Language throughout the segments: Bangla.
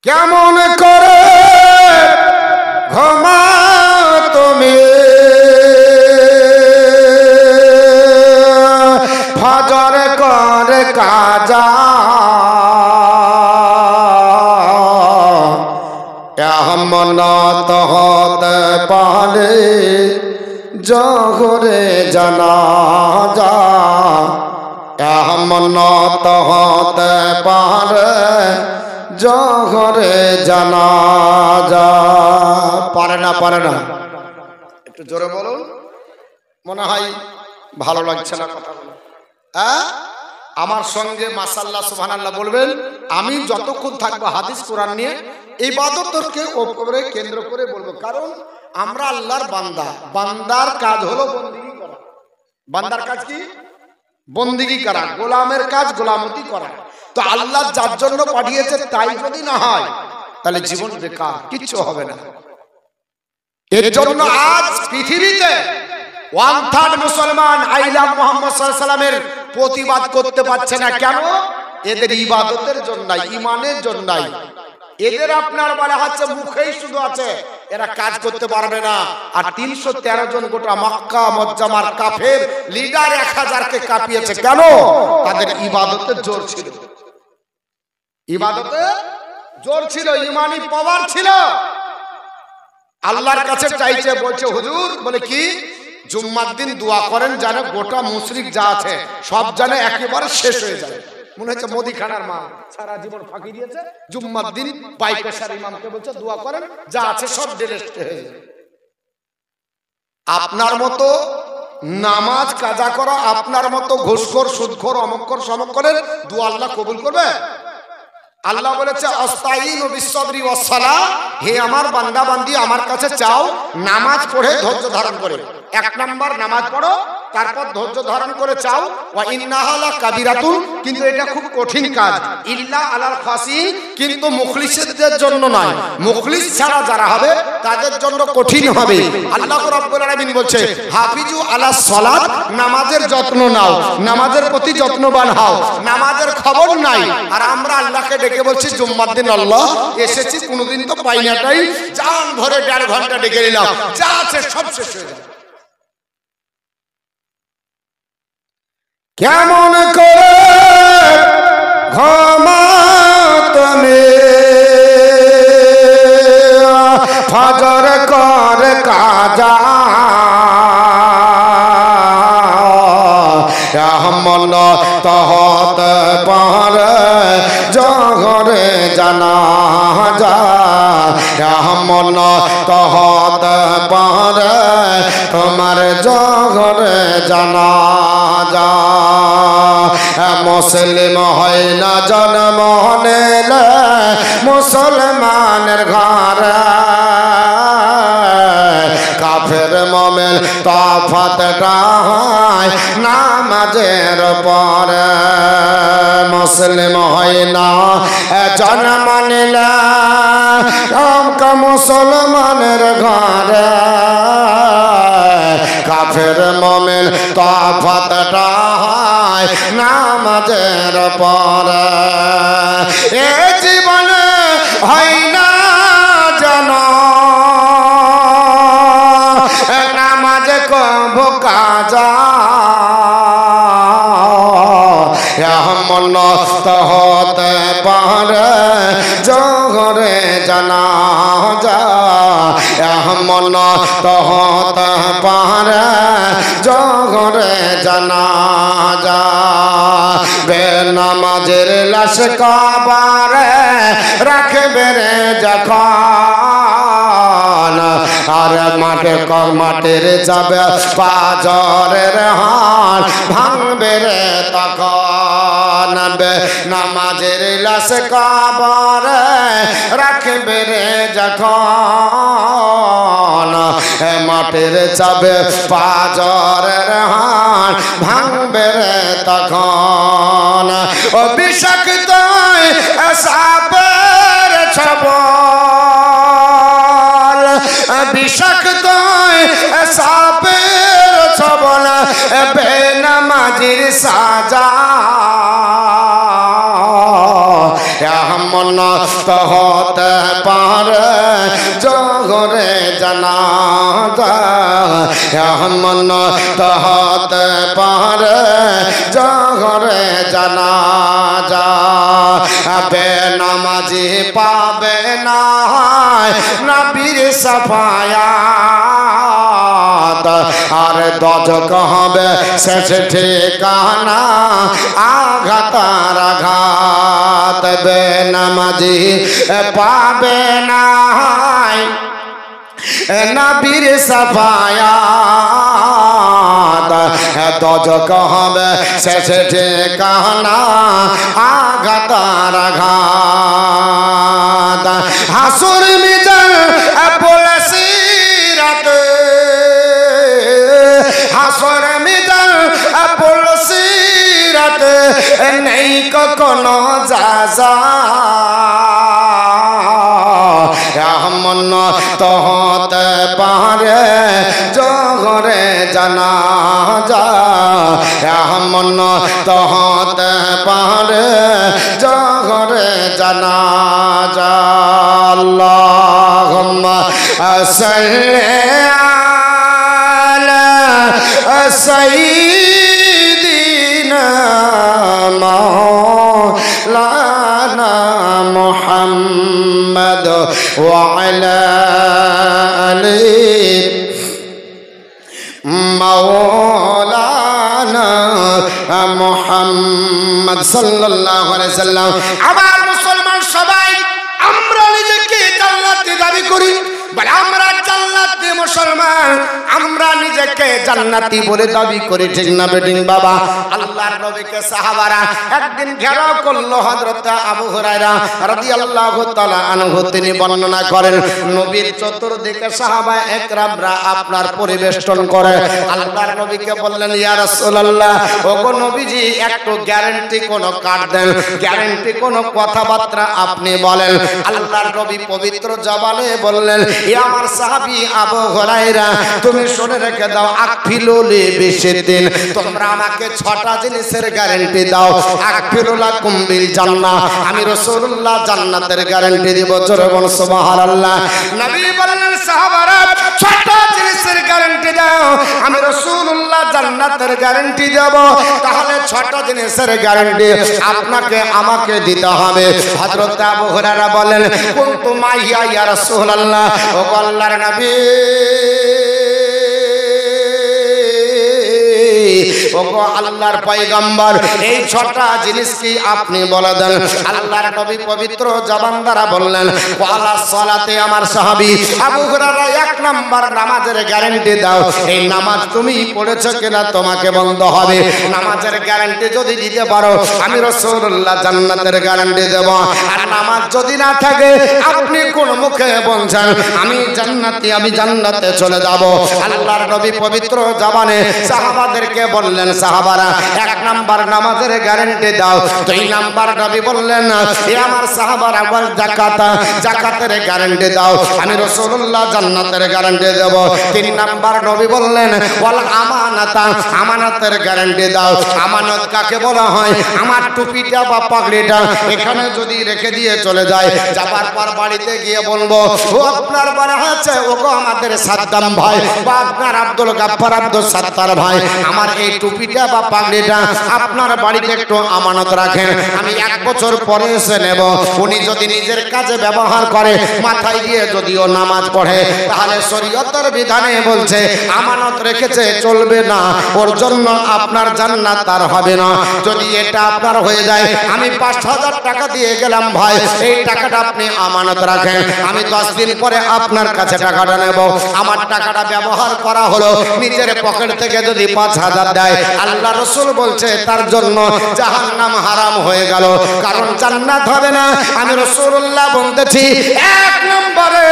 কেমন করে ঘুমাও তুমি ফজর করে কাজা এমন তো হতে পারে জোহরে জানাজা এমন তো হতে পারে জোহরে জানাজা। পারে না একটু জোরে বলুন, মনে হয় ভালো লাগছে না কথাগুলো। আমার সঙ্গে মাশাআল্লাহ সুবহানাল্লাহ বলবেন। আমি যতক্ষণ থাকবো হাদিস কোরআন নিয়ে ইবাদতকে উপরে কেন্দ্র করে বলবো, কারণ আমরা আল্লাহর বান্দা। বান্দার কাজ হলো বন্দেগী করা। বান্দার কাজ কি? বন্দেগী করা। গোলামের কাজ গোলামতি করা। তো আল্লাহ যার জন্য পাঠিয়েছে তাই যদি না হয় তাহলে জীবন বেকার, কিচ্ছু হবে না। এর জন্য আজ পৃথিবীতে 1/3 মুসলমান আইলা মুহাম্মদ সাল্লাল্লাহু আলাইহি ওয়াসাল্লামের প্রতিবাদ করতে পারছে না। কেন? এদের ইবাদতের জন্য, ঈমানের জন্য। এদের আপনার বলা হচ্ছে মুখেই শুধু আছে, এরা কাজ করতে পারবে না। আর 313 জন গোটা মক্কা মুজ্জামার কাফের লিডার 1000 কে কাঁপিয়েছে। কেন? তাদের ইবাদতের জোর ছিল, ইবাদতে জোর ছিল, ঈমানি পাওয়ার ছিল। আল্লাহর কাছে চাইছে, বলছে হুজুর, বলে কি জুম্মার দিন দোয়া করেন যেন গোটা মুশরিক যা আছে সব যেন একেবারে শেষ হয়ে যায়। মনে হচ্ছে মুদিখানার মা সারা জীবন ফাঁকি দিয়েছে, জুম্মার দিন বাইপেশার ইমামকে বলছে দোয়া করেন যা আছে সব ডিলিট হয়ে যায়। আপনার মতো নামাজ কাজা করা, আপনার মতো ঘুষখোর সুদখোর অমক্কর সমক্করের দোয়া আল্লাহ কবুল করবে? আল্লাহ বলেছে আস্তাইনু বিসসবরি ওয়াসসালাহ, হে আমার বান্দা বান্দি আমার কাছে চাও নামাজ পড়ে ধৈর্য ধারণ করে। 1 নাম্বার নামাজ পড়ো, তারপর ধৈর্য ধারণ করে চাও। ওয়া ইন্নাহা লাকাবিরাতুন, কিন্তু এটা খুব কঠিন কাজ। ইল্লা আলাল খাসিন, কিন্তু মুখলিসদের জন্য নয়। মুখলিস ছাড়া যারা হবে তাদের জন্য কঠিন হবে। আল্লাহ রাব্বুল আলামিন বলছে হাফিজু আলাস সালাত, নামাজের যত্ন নাও, নামাজের প্রতি যত্নবান হও। নামাজের খবর নাই, আর আমরা আল্লাহকে ডেকে বলছি জুম্মার দিন আল্লাহ এসেছি, কোনোদিন তো পাই না, তাই জান ভরে 1.5 ঘন্টা ডেকে নিলাম, যা আছে সব শেষ হয়ে যাবে। কেমন করে ঘুমাও তুমি ফজর করে কাজা এমন তো হতে পারে জোহরে জানাজা এমন তো হতে পারে তোমার জোহরে জানাজা। মুসলিম হয় না জন্ম নিলে মুসলমানের ঘরে, কাফের মুমিন তফাতটা হয় নামাজের পরে। মুসলিম হয় না জন্ম নিলে মুসলমানের ঘরে, কাফের মুমিন তফাতটা হয় নামাজের পরে। এ জীবনে হয় না যেন নামাজ কব কাজা এমন তো হতে পারে জোহরে জানাজা এমন তো হতে পারে জোহরে জানাজা। বেনামাজের লাশ কবরে রাখবে রে যখন, আর মাঠের যাবে পাজরের হাল ভাঙবে রে তখন। নামাজের লাশ কবরে রাখবে রে যখন, মাঠের যাবে পাজরের হাল ভাঙবে রে তখন। ও বিষাক্ত সাপের ছবল, বিষাক্ত সাপের ছবল বেনামাজির সাজা এমন হতে পারে জোহরে জানাজা মান্নত হতে পারে জোহরে জানাজা বেনামাজি পাবে না নবীর সাফায়াত আর দজক হবে শেষ ঠিকানা আঘাতার আঘাত বেনামাজি পাবে না নবীর সাফায়াত দজক হবে শেষ ঠিকানা আঘাতার আঘাত হাসুর মিজান পুলসিরাত হাসুর মিজান পুলসিরাত নেই কোনো যাজা মান্নত হতে পারে জোহরে জানাজা মান্নত হতে পারে জোহরে জানাজা আল্লাহুম্মা সাল্লি আলা সাইয়্যিদিনা মাওলানা মুহাম্মদ ওয়া আলা আলি মাওলানা মুহাম্মদ সাল্লাল্লাহু আলাইহি সাল্লাম। আবার মুসলমান সবাই আমরা নিজেকে জান্নাতি দাবি করি, বলে আমরা জান্নাতি মুসলমান, আমরা নিজেকে জান্নাতি বলে দাবি করি, ঠিক না বেঠিক বাবা? আল্লাহর নবীকে সাহাবারা একদিন ঘেরাও করলো। হযরত আবু হুরায়রা রাদিয়াল্লাহু তাআলা আনহু তিনি বর্ণনা করেন, নবীর চতুর্দিকে সাহাবা একরামরা আপনার পরিবেষ্টন করে। আল্লাহর নবীকে বললেন, ইয়া রাসূলুল্লাহ, ওগো নবীজি একটু গ্যারান্টি কোন কার্ড দেন, গ্যারান্টি কোন কথাবার্তা আপনি বলেন। আল্লাহর নবী পবিত্র জবানে বললেন, ইয়া আমার সাহাবী আবু হুরায়রা, তুমি শুনে রেখে দাও, আকফিলুলি বিশিদ্দিন, তোমরা আমাকে 6টা জিনিসের গ্যারান্টি দাও। আকফিলুলাকুম বিল জান্নাহ, আমি রাসূলুল্লাহ জান্নাতের গ্যারান্টি দিব। জোরে বল সুবহানাল্লাহ। নবী বললেন, সাহাবারা 6টা জিনিসের গ্যারান্টি দাও, আমি রাসূলুল্লাহ জান্নাতের গ্যারান্টি দেব। তাহলে 6টা জিনিসের গ্যারান্টি আপনাকে আমাকে দিতে হবে। হযরত আবু হুরায়রা বলেন, কুনতু মাইয়া ইয়া রাসূলুল্লাহ, ও আল্লাহর নবী, ওগো আল্লাহর পয়গম্বর, এই 6টা জিনিস কি আপনি বলে দেন। আল্লাহর নবী পবিত্র জবান দ্বারা বললেন, ওয়ালা সালাতে, আমার সাহাবী আবু হুরায়রা 1 নাম্বার নামাজের গ্যারান্টি দাও। এই নামাজ তুমি পড়েছো কিনা তোমাকে বন্ধ হবে। নামাজের গ্যারান্টি যদি দিতে পারো, আমি রাসূলুল্লাহ জান্নাতের গ্যারান্টি দেব। আর নামাজ যদি না থাকে, আপনি কোন মুখে বলছেন আমি জান্নাতি, আমি জান্নাতে চলে যাব। আল্লাহর নবী পবিত্র জবানে সাহাবাদেরকে বললেন, সাহাবারা 1 নাম্বার নামাজের গ্যারান্টি দাও। 2 নাম্বার নবী বললেন, এ আমার সাহাবারা, বল যাকাত, যাকাতের গ্যারান্টি দাও, আমি রাসূলুল্লাহ জান্নাতের গ্যারান্টি দেব। 3 নাম্বার নবী বললেন, ওয়াল আমানাতা, আমানতের গ্যারান্টি দাও। আমানত কাকে বলা হয়? আমার টুপিটা বা পাগড়িটা এখানে যদি রেখে দিয়ে চলে যায়, যাবার পর বাড়িতে গিয়ে বলবো, ও আপনার বাড়ি আছে, ওগো আমাদের সাদ্দাম ভাই বা আপনার আব্দুল গাফফার আব্দুল সাত্তার ভাই, আমার এই টুপিটা বা পাগড়িটা আপনার বাড়িতে একটু আমানত রাখেন, আমি 1 বছর পরে এসে নেব। উনি যদি নিজের কাজে ব্যবহার করে, মাথায় দিয়ে যদিও নামাজ পড়ে, তাহলে শরীয়তের বিধানে বলছে আমানত রেখেছে, চলবে না, ওর জন্য আপনার জান্নাত আর হবে না। যদি এটা আপনার হয়ে যায়, আমি 5000 টাকা দিয়ে গেলাম ভাই, এই টাকাটা আপনি আমানত রাখেন, আমি 10 দিন পরে আপনার কাছে টাকাটা নেব। আমার টাকাটা ব্যবহার করা হলো, নিজের পকেট থেকে যদি 5000 দেয়, আল্লাহ রাসূল বলছে তার জন্য জাহান্নাম হারাম হয়ে গেল, কারণ জান্নাত হবে না। আমি রাসূলুল্লাহ বলতেছি, 1 নম্বর নম্বরে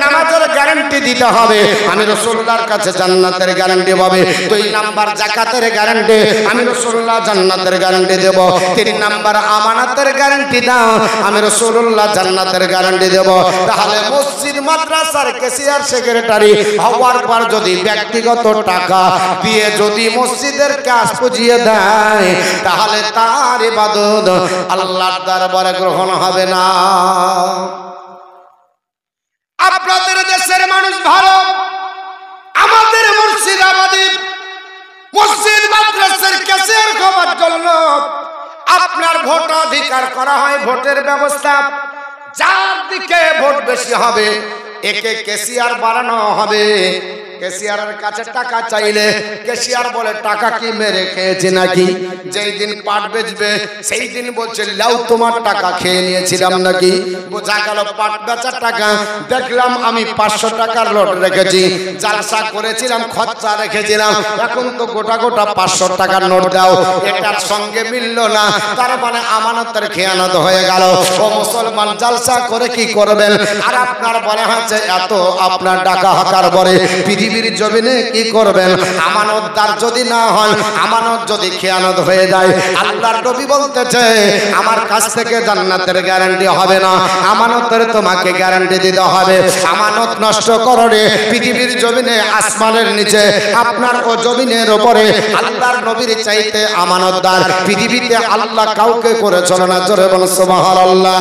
নামাজের গ্যারান্টি দিতে হবে, আমি রাসূলুল্লাহর কাছে জান্নাতের গ্যারান্টি পাবে। 2 নাম্বার যাকাতের গ্যারান্টি, আমি রাসূলুল্লাহ জান্নাতের গ্যারান্টি দেব। 3 নাম্বার আমানতের গ্যারান্টি দাও, আমি রাসূলুল্লাহ জান্নাতের গ্যারান্টি দেব। তাহলে মসজিদ মাদ্রাসার ক্যাশিয়ার সেক্রেটারি হওয়ার পর যদি ব্যক্তিগত টাকা দিয়ে যদি মসজিদের কাজ বুঝিয়ে দেয়, তাহলে তার ইবাদত আল্লাহর দরবারে গ্রহণ হবে না। আপনাদের দেশের মানুষ ভালো, আমাদের মুর্শিদাবাদী মসজিদ মাদ্রাসার ক্যাশিয়ার হওয়ার জন্য আপনার ভোটাধিকার করা হয়, ভোটের ব্যবস্থা। যার দিকে ভোট বেশি হবে একে ক্যাশিয়ার বানানো হবে। ক্যাশিয়ারের কাছে টাকা চাইলে ক্যাশিয়ার বলে টাকা কি মেরে খেয়েছে নাকি? যেই দিন পাট বেচবে সেই দিন বলছে লাও তোমার টাকা খেয়ে নিয়েছিলাম নাকি? বোঝা গেল পাট বেচার টাকা। দেখলাম আমি 500 টাকার নোট রেখেছি, জালসা করেছিলাম, খরচা রেখেছিলাম, এখন তো গোটা গোটা 500 টাকার নোট দাও, এটার সঙ্গে মিলল না, তার মানে আমানতের খেয়ানত হয়ে গেল। ও মুসলমান, জালসা করে কি করবেন? আর আপনার বলে হচ্ছে এত আপনার টাকা হাকার পরে পৃথিবীর জমিনে কি করবেন? আমানতদার যদি না হয়, আমানত যদি খেয়ানত হয়ে যায়, আল্লাহর নবী বলতেছে আমার কাছ থেকে জান্নাতের গ্যারান্টি হবে না, আমানতের তোমাকে গ্যারান্টি দিতে হবে। আমানত নষ্ট করলে পৃথিবীর জমিনে, আসমানের নিচে, আপনার ও জমিনের উপরে আল্লাহর নবীর চাইতে আমানতদার পৃথিবীতে আল্লাহ কাউকে করেছিল না। জোরে বল সুবহানাল্লাহ।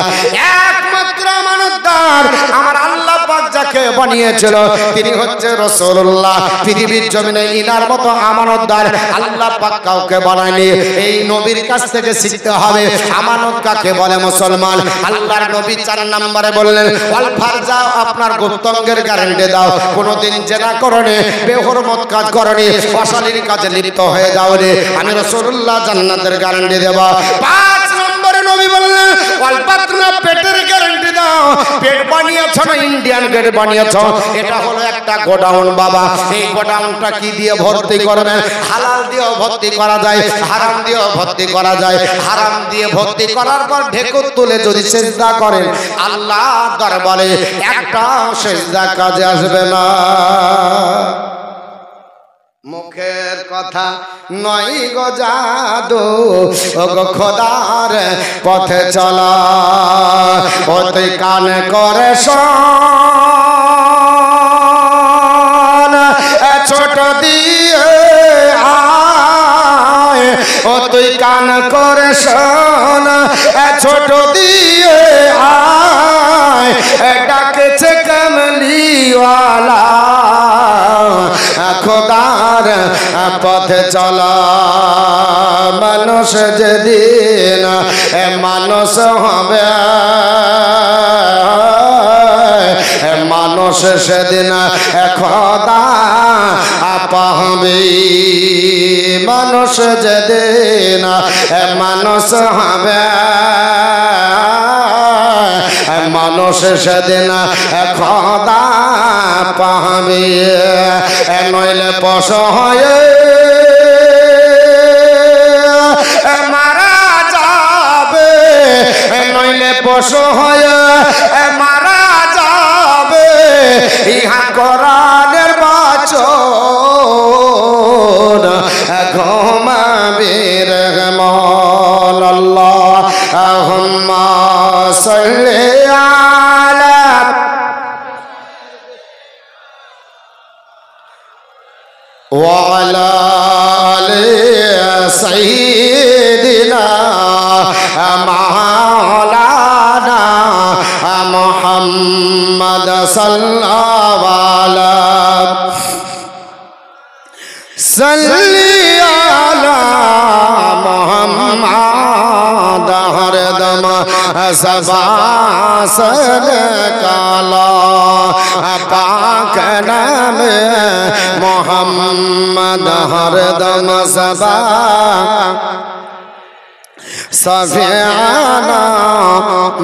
একমাত্র আমানতদার আমার আল্লাহ পাক যাকে বানিয়েছিল তিনি হচ্ছে রাসূলুল্লাহ। পৃথিবীর জমিনে ইনার মতো আমানতদার আল্লাহ পাক কাউকে বানায়নি। এই নবীর কাছ থেকে শিখতে হবে আমানত কাকে বলে। মুসলমান, আল্লাহর নবী 4 নম্বরে বললেন ওয়াল ফারজা, আপনার গুপ্তাঙ্গের গ্যারান্টি দাও। কোনোদিন জেনা করনি, বেহুরমত কাজ করনি, অশ্লীল কাজে লিপ্ত হয়ে যাওনি, আমি রাসূলুল্লাহ জান্নাতের গ্যারান্টি দেব। 5 নম্বরে নবী বললেন ওয়াল বাতনা, পেটের গ্যারান্টি দাও। পেট বানিয়েছ না ইন্ডিয়ান গেট বানিয়েছ, এটা হলো একটা গোডাউন বাবা। এই গোডাউনটা কি দিয়ে ভর্তি করবেন? হালাল দিয়েও ভর্তি করা যায়, হারাম দিয়েও ভর্তি করা যায়। হারাম দিয়ে ভর্তি করার পর ঢেকুর তুলে যদি সিজদা করেন, আল্লাহ দরবারে একটা সিজদা কাজে আসবে না। মুখের কথা নয় গো জাদু, ও গো খোদার পথে চলা, ও তুই কান করে শোন, ছোট দিয়ে আয়, ও তুই কান করে শোন, ছোট দিয়ে আয়, ডাকেছে কামলিওয়ালা, খোদার পথে চলা। মানুষ যেদিন মানুষ হবে, মানুষ সেদিন খোদা পাবে। মানুষ যেদিন মানুষ হবে, মানুষ সেদিন খোদা পাবে। নইলে পশু হয়ে মারা যাবে, নইলে পশু হয়ে মারা যাবে। ইহা কোরআনের বচন ঘুমাবে রহমান। আল্লাহুম্মা সাল্লি আলা ওয়া আলা আলি সাইয়্যিদিনা মাওলানা মুহাম্মদ সাল্লাল্লাহু আলাইহি সাল্লি আলা মুহাম্মদ হরদম সবাসন কালা পাক নামে মুহাম্মদ হরদম সবা সাফিয়ানা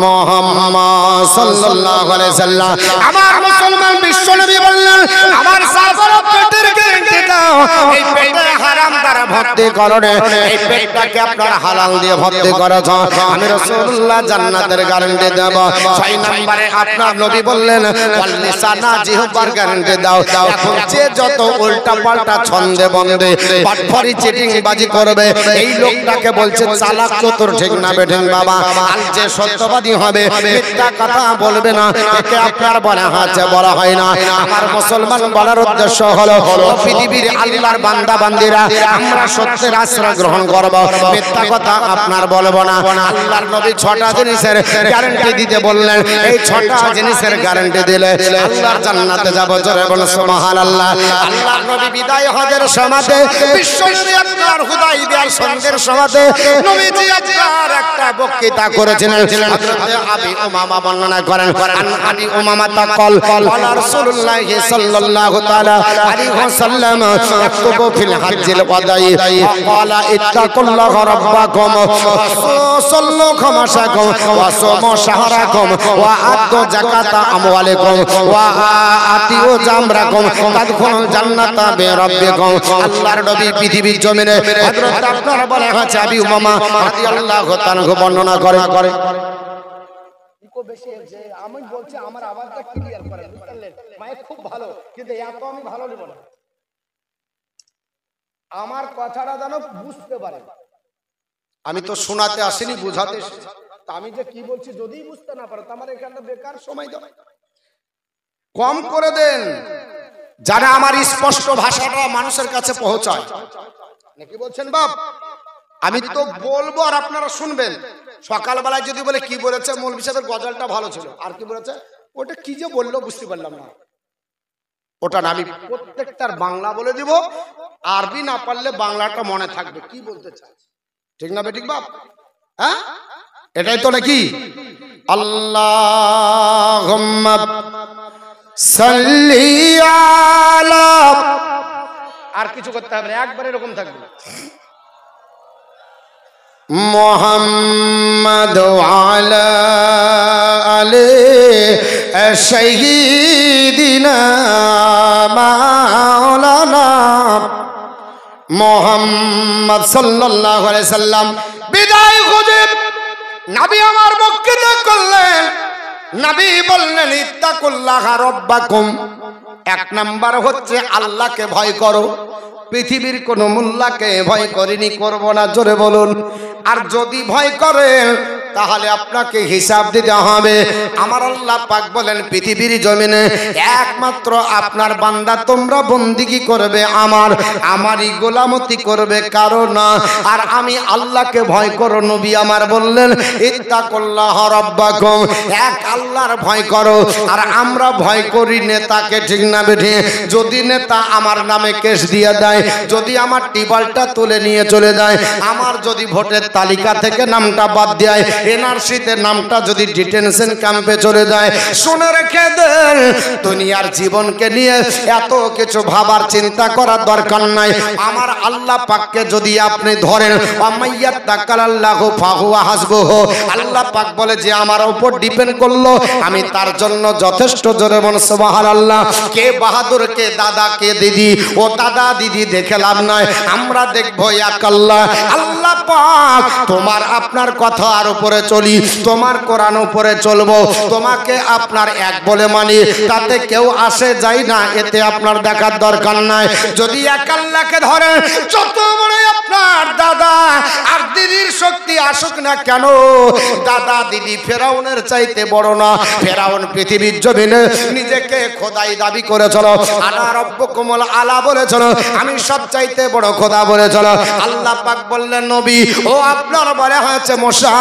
মুহাম্মদ সাল্লাল্লাহু আলাইহি সাল্লাম। আমার মুসলমান বিশ্বনবী বললেন, আমার সাফার পেটের গ্যারান্টি দাও, এই পেটে হারাম দ্বারা ভর্তি করবে, এই পেটটাকে আপনার হালাল দিয়ে ভর্তি করেছ, আমি রাসূলুল্লাহ জান্নাতের গ্যারান্টি দেব। 6 নম্বরে আপনার নবী বললেন, ওয়াল লিসানা জিহ্বার গ্যারান্টি দাও। এখন যে যত উল্টা পাল্টা ছন্দে বন্দে বাটফারি চিটিং বাজি করবে, এই লোকটাকে বলছে চালাক চতুর, ঠিক না বেঠিক বাবা? আর যে সত্যবাদী হবে, মিথ্যা কথা বলবে না, একে আপনার বলা হচ্ছে, বলা হয় না। আমার মুসলমান বলার উদ্দেশ্য হলো পৃথিবীর আল্লাহর বান্দা বান্দিরা আমরা সত্যের আশ্রয় গ্রহণ করব, মিথ্যা কথা আপনার বলবো না। আল্লাহর নবী 6টা জিনিসের গ্যারান্টি দিতে বললেন, এই 6টা জিনিসের গ্যারান্টি দিলে আল্লাহর জান্নাতে যাব। জোরে বলুন সুবহানাল্লাহ। আল্লাহর নবী বিদায় হজের সময়তে বিশ্বনবী আপনার হুদায়বিয়ার সন্ধ্যের সময়তে নবীজি আপনার একটা বক্তৃতা করেছিলেন। হযরত আবি উমামা বর্ণনা করেন, আবি উমামা তাকাল ওয়া রাসূলুল্লাহ সাল্লাল্লাহু তাআলা আলাইহি ওয়াসাল্লাম ইয়াকুবু ফিল হজ্জিল ওয়াদাই ক্বালা ইত্তাকুল্লাহা রাব্বাকুম সাল্লু খামাসাকুম ওয়া সুমু শাহরাকুম ওয়া আদু যাকাতা আমওয়ালিকুম ওয়া আতিউ জামরাকুম তাদখুলুল জান্নাতা বিরাব্বিকুম। আল্লাহর নবী পৃথিবীর জমিনে হযরত আপনার বলা হচ্ছে আবি উমামা রাদিয়াল্লাহু তাআলা বর্ণনা করে। বেশি যে আমি বলছি আমার আওয়াজটা ক্লিয়ার করেন, বুঝলেন? মাইক খুব ভালো, কিন্তু এত আমি ভালো নেব না, আমার কথাটা যেন বুঝতে পারে। আমি তো শোনাতে আসিনি, বুঝাতে এসেছি। আমি যে কি বলছি যদি বুঝতে না পারো, আমার এখানটা বেকার সময় দাও, কম করে দেন, যারা আমার স্পষ্ট ভাষাটা মানুষের কাছে পৌঁছায়। নাকি বলছেন বাপ? আমি তো বলবো আর আপনারা শুনবেন। সকালবেলায় যদি বলে কি বলেছে মৌলভী সাহেবের গজলটা ভালো ছিল, আর কি বলেছে ওটা কি যে বললো বুঝতে পারলাম না, ওটা না, আমি প্রত্যেকটার বাংলা বলে দিব, আরবি না পারলে বাংলাটা মনে থাকবে কি বলতে চাই, ঠিক না বেঠিক বাপ? হ্যাঁ, এটাই তো নাকি? আল্লাহুম্মা সাল্লি আলা, আর কিছু করতে হবে না, একবার এরকম থাকবে মুহাম্মাদ আলা আলি সাইয়্যিদিনা মাওলানা মুহাম্মদ সাল্লাল্লাহু আলাইহি সাল্লাম। বিদায় খুদেব নবী আমার বক্তৃতা করলেন, নবী বললেন ইত্তাকুল্লাহা রাব্বাকুম। 1 নাম্বার হচ্ছে আল্লাহকে ভয় করো, পৃথিবীর কোন মোল্লাকে ভয় করিনি, করব না, জোরে বলুন। আর যদি ভয় করেন তাহলে আপনাকে হিসাব দিতে হবে। আমার আল্লাহ পাক বলেন পৃথিবীর জমিনে একমাত্র আপনার বান্দা তোমরা বন্দিগি করবে, আমারই গোলামতি করবে, কারণ আর আমি আল্লাহকে ভয় করো। নবী আমার বললেন ইত্তাকুল্লাহা রাব্বাকুম, এক আল্লাহর ভয় করো। আর আমরা ভয় করি নেতাকে, ঠিক না বেঠি? যদি নেতা আমার নামে কেস দিয়ে দেয়, যদি আমার টিবালটা তুলে নিয়ে চলে যায়, আমার যদি ভোটের তালিকা থেকে নামটা বাদ দেয়, এনআরসিতে নামটা যদি ডিটেনশন ক্যাম্পে চলে যায়, শুনে রেখে দেন দুনিয়ার জীবনকে নিয়ে এত কিছু ভাবার চিন্তা করার দরকার নাই। আমার আল্লাহ পাককে যদি আপনি ধরেন, আল্লাহু ফাহুয়া হাসবুহু, আল্লাহ পাক বলে যে আমার উপর ডিপেন্ড করলো, আমি তার জন্য যথেষ্ট। জোরে বলুন সুবহানাল্লাহ। কে বাহাদুর, কে দাদা, কে দিদি, ও দাদা দিদি দেখে লাভ নাই, আমরা দেখবো এক আল্লাহ। আল্লাহ পাক তোমার আপনার কথার উপরে চলি, তোমার কোরআন উপরে চলবো, তোমাকে আপনার এক বলে মানি, তাতে কেউ আসে যায় না, এতে আপনার দেখার দরকার নাই। যদি এক আল্লাহকে ধরেন, যত বড় আপনার দাদা আর দিদির শক্তি আসুক না কেন, দাদা দিদি ফেরাউনের চাইতে বড় না। ফেরাউন পৃথিবীর জমিনে নিজেকে খোদাই দাবি করেছিল, আনা রব্বুকুমুল আলা বলেছিল, আমি সব চাইতে বড় খোদা বলেছিল। আল্লাহ পাক বললেন নবী ও আপনার বলা হয়েছে মশা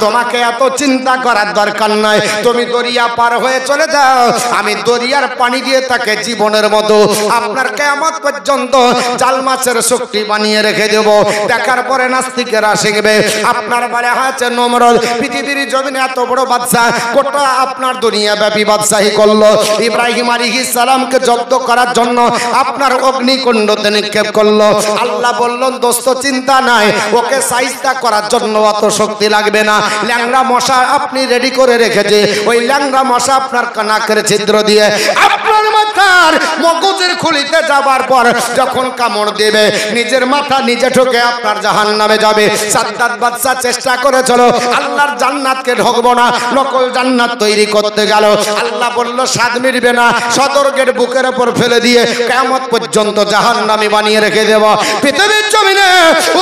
তোমাকে এত চিন্তা করার দরকার নাই, তুমি দরিয়া পার হয়ে চলে যাও, আমি দরিয়ার পানি দিয়ে তাকে জীবনের মতো আপনার কিয়ামত পর্যন্ত জাল মাছের শক্তি বানিয়ে রেখে দেব। দেখার পরে নাস্তিকেরা শিখবে আপনার বলে হয়েছে নমরুদ পৃথিবীর জমিনে এত বড় বাদশা, গোটা আপনার দুনিয়া ব্যাপী বাদশাহী করলো, ইব্রাহিম আলাইহিস সালামকে জব্দ করার জন্য আপনার অগ্নিকুণ্ডতে নিক্ষেপ করলো। আল্লাহ বললেন দোস্ত চিন্তা নাই, ওকে সাইজটা করার জন্য অত শক্তি লাগবে না, ল্যাংড়া মশা আপনি রেডি করে রেখেছে, ওই ল্যাংড়া মশা আপনার নাকের ছিদ্র দিয়ে আপনার মাথার মগজের খুলিতে যাবার পর যখন কামড় দেবে নিজের মাথা নিজে ঠকে আপনার জাহান্নামে যাবে। সাদ্দাত বাদশা চেষ্টা করে চলো আল্লাহর জান্নাতকে ঢোকবো না, নকল জান্নাত তৈরি করতে গেল। আল্লাহ বলল স্বাদ মিটবে না, সদর গেট বুকের উপর ফেলে দিয়ে কিয়ামত পর্যন্ত জাহান্নামী বানিয়ে রেখে দেব। পৃথিবীর জমিনে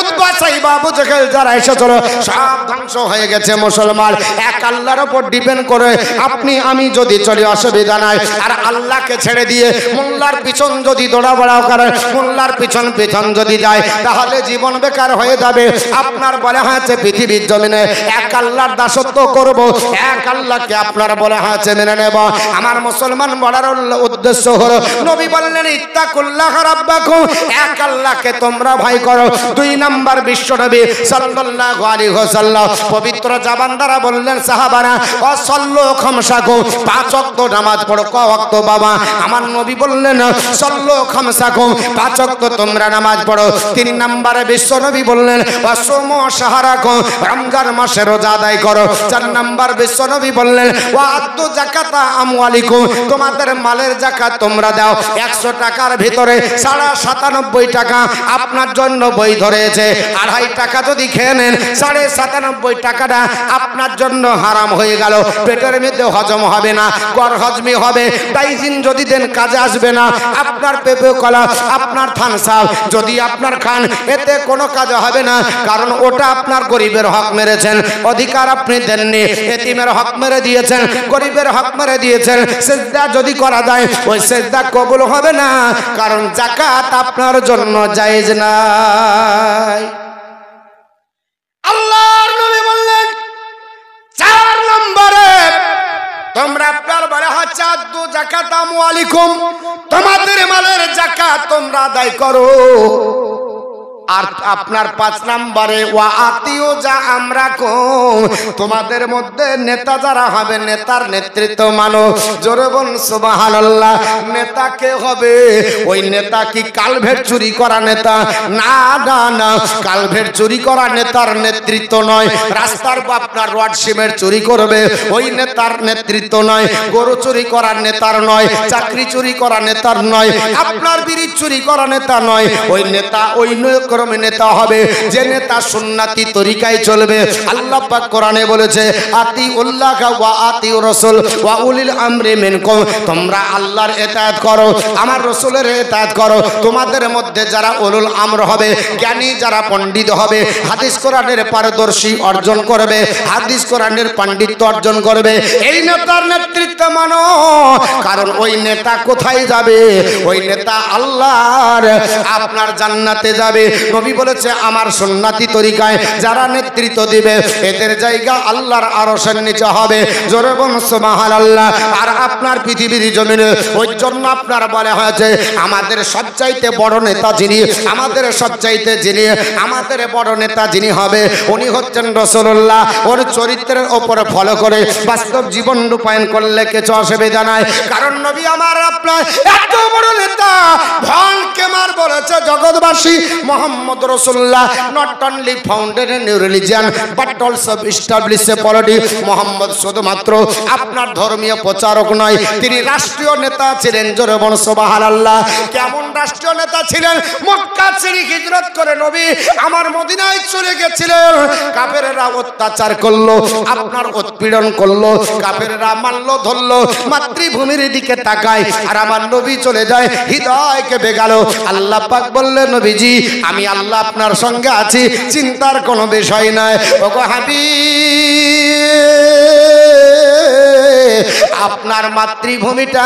উতবা সাইবা আবু জেহেল যারা এসেছিল সব ধ্বংস হয়ে গেছে। মুসলমান এক আল্লাহর উপর ডিপেন্ড করে আপনি আমি যদি চলি অসুবিধা নাই, আর আল্লাহকে ছেড়ে দিয়ে মোল্লার পিছন যদি দৌড়াবড়াও করে, মোল্লার পিছন পিছন যদি যায় তাহলে জীবন বেকার হয়ে যাবে। আপনার বলা হয়েছে পৃথিবীর জমিনে এক আল্লাহর দাসত্ব করব, এক আল্লাহকে আপনার বলা হয়েছে মেনে নেব। আমার মুসলমান বলার উদ্দেশ্য হলো নবী বললেন ইত্তাকুল্লাহ রাব্বাকুম, এক আল্লাহকে তোমরা ভয় করো। দুই নাম্বার বিশ্ব নবী সাল্লাল্লাহু আলাইহি ওয়াসাল্লাম পবিত্র জবান দ্বারা বললেন সাহাবারা ওয়াসাল্লু খামসাকুম, পাঁচ ওয়াক্ত নামাজ পড়ো। ক ওয়াক্ত বাবা? আমার নবী বললেন সাল্লু খামসাকুম, পাঁচ ওয়াক্ত তোমরা নামাজ পড়ো। তিন নম্বরে বিশ্ব নবী বললেন ওয়াসুমু শাহরাকুম, রমজান মাসে রোজা আদায় করো। চার নম্বর বিশ্ব নবী বললেন ওয়াআতু যাকাতা আমওয়ালিকুম, তোমাদের মালের যাকাত তোমরা দাও। 100 টাকার ভিতরে 97.5 টাকা আপনার জন্য বৈধ রয়েছে। 2.5 টাকা যদি খেয়ে নেন 97.5 টাকাটা আপনার জন্য হারাম হয়ে গেল, পেটের মধ্যে হজম হবে না, গড় হজমি হবে। ডাইজিন যদি দেন কাজে আসবে না। আপনার পেঁপে কলা, আপনার থানসাপ যদি আপনার খান এতে কোনো কাজ হবে না, কারণ ওটা আপনার গরিবের হক মেরেছেন, অধিকার আপনি দেননি, এতিমের হক মেরে দিয়েছেন, গরিবের হক মেরে দিয়েছেন। সেজদা যদি করা যায় ওই সেজদা কবুল হবে না, কারণ যাকাত আপনার জন্য জায়েজ নাই। আল্লাহর নবী বললেন 4 নম্বরে তোমরা আপনার বলা হচ্ছে আদু যাকাত আমওয়ালিকুম, তোমাদের মালের যাকাত তোমরা আদায় করো। আর আপনার 5 নম্বরে ওয়া আতিউ যা আমরা কম, তোমাদের মধ্যে নেতা যারা হবে নেতার নেতৃত্ব মানো। জোরে বল সুবহানাল্লাহ। নেতা কে হবে? ওই নেতা কি কালভেট চুরি করা নেতা? না না না, কালভেট চুরি করা নেতার নেতৃত্ব নয়। রাস্তার আপনার রড সিমেন্ট চুরি করবে ওই নেতার নেতৃত্ব নয়। গরু চুরি করার নেতার নয়, চাকরি চুরি করা নেতার নয়, আপনার বিড়ি চুরি করা নেতা নয়। ওই নেতা ওই নেতা হবে যে নেতা সুন্নতি তরিকায় চলবে। আল্লাহ পাক কোরআনে বলেছে আতিউল্লাহ ওয়া আতিউর রাসূল ওয়া উলিল আমরি মিনকুম, তোমরা আল্লাহর ইতাআত করো, আমার রাসূলের ইতাআত করো। তোমাদের মধ্যে যারা উলুল আমর হবে, জ্ঞানী যারা পণ্ডিত হবে, হাদিস কোরআনের পারদর্শী অর্জন করবে, হাদিস কোরআনের পাণ্ডিত্য অর্জন করবে, এই নেতার নেতৃত্ব মানো। কারণ ওই নেতা কোথায় যাবে? ওই নেতা আল্লাহর আপনার জান্নাতে যাবে। নবী বলেছে আমার সুন্নতি তরিকায় যারা নেতৃত্ব দিবে এদের জায়গা আল্লাহর আরশের নিচে হবে। জোরে বলুন সুবহানাল্লাহ। আর আপনার পৃথিবীর জমিনে ওই জন্য আপনার বলা হয়েছে আমাদের সবচাইতে বড় নেতা যিনি, আমাদের সবচাইতে যিনি আমাদের বড় নেতা যিনি হবে উনি হচ্ছেন রাসূলুল্লাহ। ওর চরিত্রের উপর ফলো করে বাস্তব জীবন রূপায়ণ করলে কিছু অসুবিধা নাই। কারণ নবী আমার আপনার এত বড় নেতা, ভন কেমার বলেছে জগৎবাসী মোহাম্মদ রাসূলুল্লাহ not only founded a new religion but also established a polity। Mohammad শুধুমাত্র আপনার ধর্মীয় প্রচারক নয়, তিনি রাষ্ট্রীয় নেতা ছিলেন। জোরে বলুন সুবহানাল্লাহ। কেমন রাষ্ট্রীয় নেতা ছিলেন? মক্কা ছেড়ে হিজরত করে নবী আমার মদিনায় চলে গেছিলেন। কাফেররা অত্যাচার করলো, আপনার উৎপীড়ন করলো, কাফেররা মারলো ধরলো, মাতৃভূমির দিকে তাকায় আর আমার নবী চলে যায়, হৃদয় কেঁপে গেল। আল্লাহ পাক বললেন নবীজি আমি আল্লাহ আপনার সঙ্গে আছি, চিন্তার কোনো বিষয় নাই। ওগো হাবিব আপনার মাতৃভূমিটা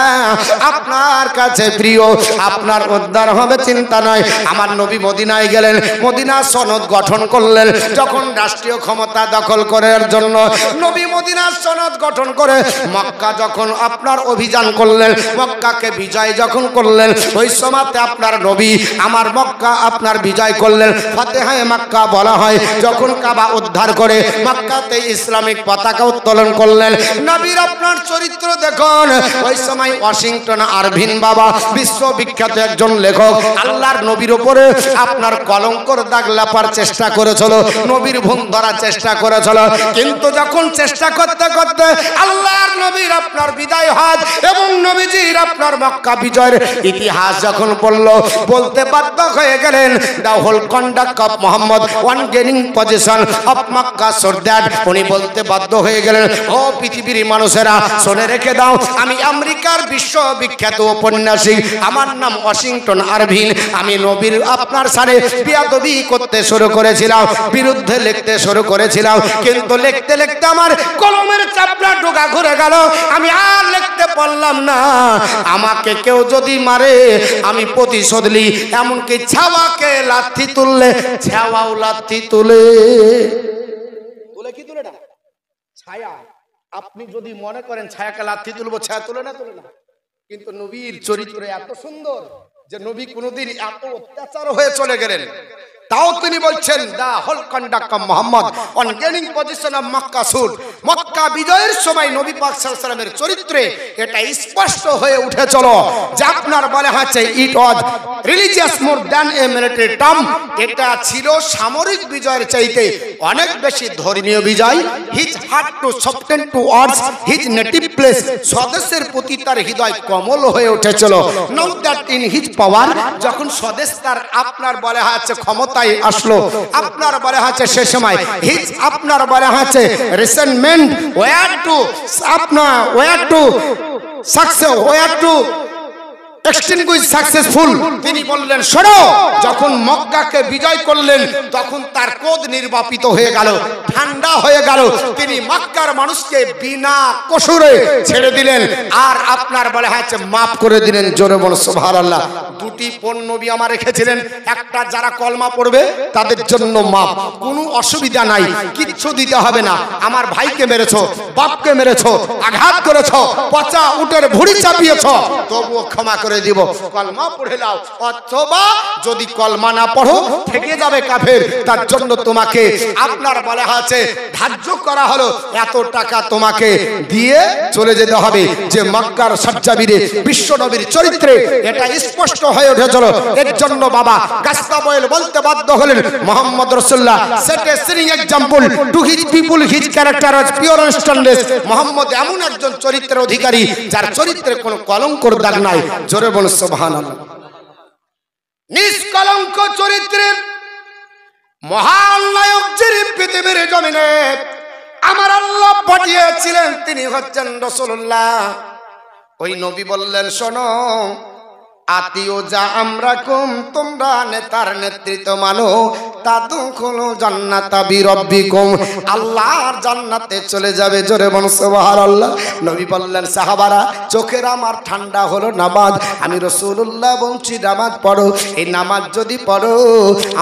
আপনার কাছে প্রিয়, আপনার উদ্ধার হবে চিন্তা নয়। আমার নবী মদিনায় গেলেন, মদিনা সনদ গঠন করলেন। যখন রাষ্ট্রীয় ক্ষমতা দখল করার জন্য নবী মদিনা সনদ গঠন করে মক্কা যখন আপনার অভিযান করলেন, মক্কাকে বিজয় যখন করলেন, ওই সময়তে আপনার নবী আমার মক্কা আপনার বিজয় করলেন। ফাতেহায়ে মক্কা বলা হয়। যখন কাবা উদ্ধার করে মক্কাতে ইসলামিক পতাকা উত্তোলন করলেন, নবীর আপনার চরিত্র দেখুন। ওই সময় ওয়াশিংটন আরভিন বাবা বিশ্ববিখ্যাত একজন লেখক আল্লাহর নবীর উপরে আপনার কলঙ্কর দাগ লাপার চেষ্টা করেছিল, নবীর ভুল ধরার চেষ্টা করেছিল। কিন্তু যখন চেষ্টা করতে করতে আল্লাহর নবীর আপনার বিদায় হজ এবং নবীজির আপনার মক্কা বিজয়ের ইতিহাস যখন বলতে বাধ্য হয়ে গেলেন, the whole conduct of Muhammad on gaining possession of Mecca so that, উনি বলতে বাধ্য হয়ে গেলেন, ও পৃথিবীর মানুষেরা শুনে রেখে দাও, আমি আমেরিকার বিশ্ববিখ্যাত ঔপন্যাসিক, আমার নাম ওয়াশিংটন আরভিন। আমি নবীর আপনার সাথে বিয়াদবি করতে শুরু করেছিলাম, বিরুদ্ধে লিখতে শুরু করেছিলাম, কিন্তু লিখতে লিখতে আমার কলমের চাপড়া ঢোকা ঘুরে গেল, আমি আর লিখতে পারলাম না। আমাকে কেউ যদি মারে আমি প্রতিশোধ নিই, এমনকি ছাওয়াকে লাথি তুললে ছাওয়াও লাথি তুলে কি তুলে না ছায়া। আপনি যদি মনে করেন ছায়াকে লাথি তুলবো, ছায়া তুলে না, তুলে না। কিন্তু নবীর চরিত্র এত সুন্দর যে নবী কোনোদিন এত অত্যাচার হয়ে চলে গেলেন, তাও তিনি বলছেন the whole conduct of Muhammad on gaining possession of Mecca suit. Mecca বিজয়ের সময় নবী পাক সাল্লাল্লাহু আলাইহি ওয়াসাল্লামের চরিত্রে এটা স্পষ্ট হয়ে উঠেছিল যে আপনার বলা হচ্ছে it was religious more than a military term, এটা ছিল সামরিক বিজয়ের চাইতে অনেক বেশি ধর্মীয় বিজয়। His heart to soften towards his native place, স্বদেশের প্রতি তার হৃদয় কোমল হয়ে উঠেছিল। Now that in his power, যখন স্বদেশ তার আপনার বলা হচ্ছে ক্ষমতা আসলো, আপনার বলা হচ্ছে সে সময় হিজ আপনার বলা হচ্ছে রিসেন্টমেন্ট ওয়ার টু আপনার war to success war to extinguish successful. তিনি বললেন শোনো, যখন মক্কাকে বিজয় করলেন তখন তার ক্রোধ নির্বাপিত হয়ে গেল, ঠান্ডা হয়ে গেল। তিনি মক্কার মানুষকে বিনা কসুরে ছেড়ে দিলেন আর আপনার বলা হচ্ছে মাফ করে দিলেন। জোরে বল সুবহানাল্লাহ। দুটি নবী আমার রেখেছিলেন, একটা যারা কলমা পড়বে তাদের জন্য মাফ, কোনো অসুবিধা নাই, কিচ্ছু দিতে হবে না। আমার ভাইকে মেরেছো, বাপকে মেরেছো, আঘাত করেছো, পচা উটের ভুঁড়ি চাপিয়েছো, তবুও ক্ষমা করে দিব, কলমা পড়ে নাও। অথবা যদি কলমা না পড়ো থেকে যাবে কাফের, তার জন্য তোমাকে আপনার বলা আছে ধার্য করা হলো এত টাকা তোমাকে দিয়ে চলে যেতে হবে। যে মক্কার সজ্জাবীরে বিশ্ব নবীর চরিত্রে এটা স্পষ্ট হয়ে উঠেছিল। এর জন্য বাবা গাস্তাবয়েল বলতে বাধ্য হলেন মুহাম্মদ রাসূলুল্লাহ set a shining example to his people, his character was pure and stainless. Muhammad এমন একজন চরিত্রের অধিকারী যার চরিত্রে কোনো কলঙ্কর দাগ নাই। জোরে বলুন সুবহানাল্লাহ। নিষ্কলঙ্ক চরিত্রের মহান নায়ক যিনি পৃথিবীর জমিনে আমার আল্লাহ পাঠিয়েছিলেন তিনি হচ্ছেন রাসূলুল্লাহ। ওই নবী বললেন শোনো, আতিও যা আমরা কুম, তোমরা নেতার নেতৃত্ব মানো, তাদখুলু জান্নাতা বিরাব্বিকুম, আল্লাহর জান্নাতে চলে যাবে। জোরে বলুন সুবহানাল্লাহ। নবী বললেন সাহাবারা চোখের আমার ঠান্ডা হলো নামাজ, আমি রাসূলুল্লাহ বলছি নামাজ পড়ো। এই নামাজ যদি পড়ো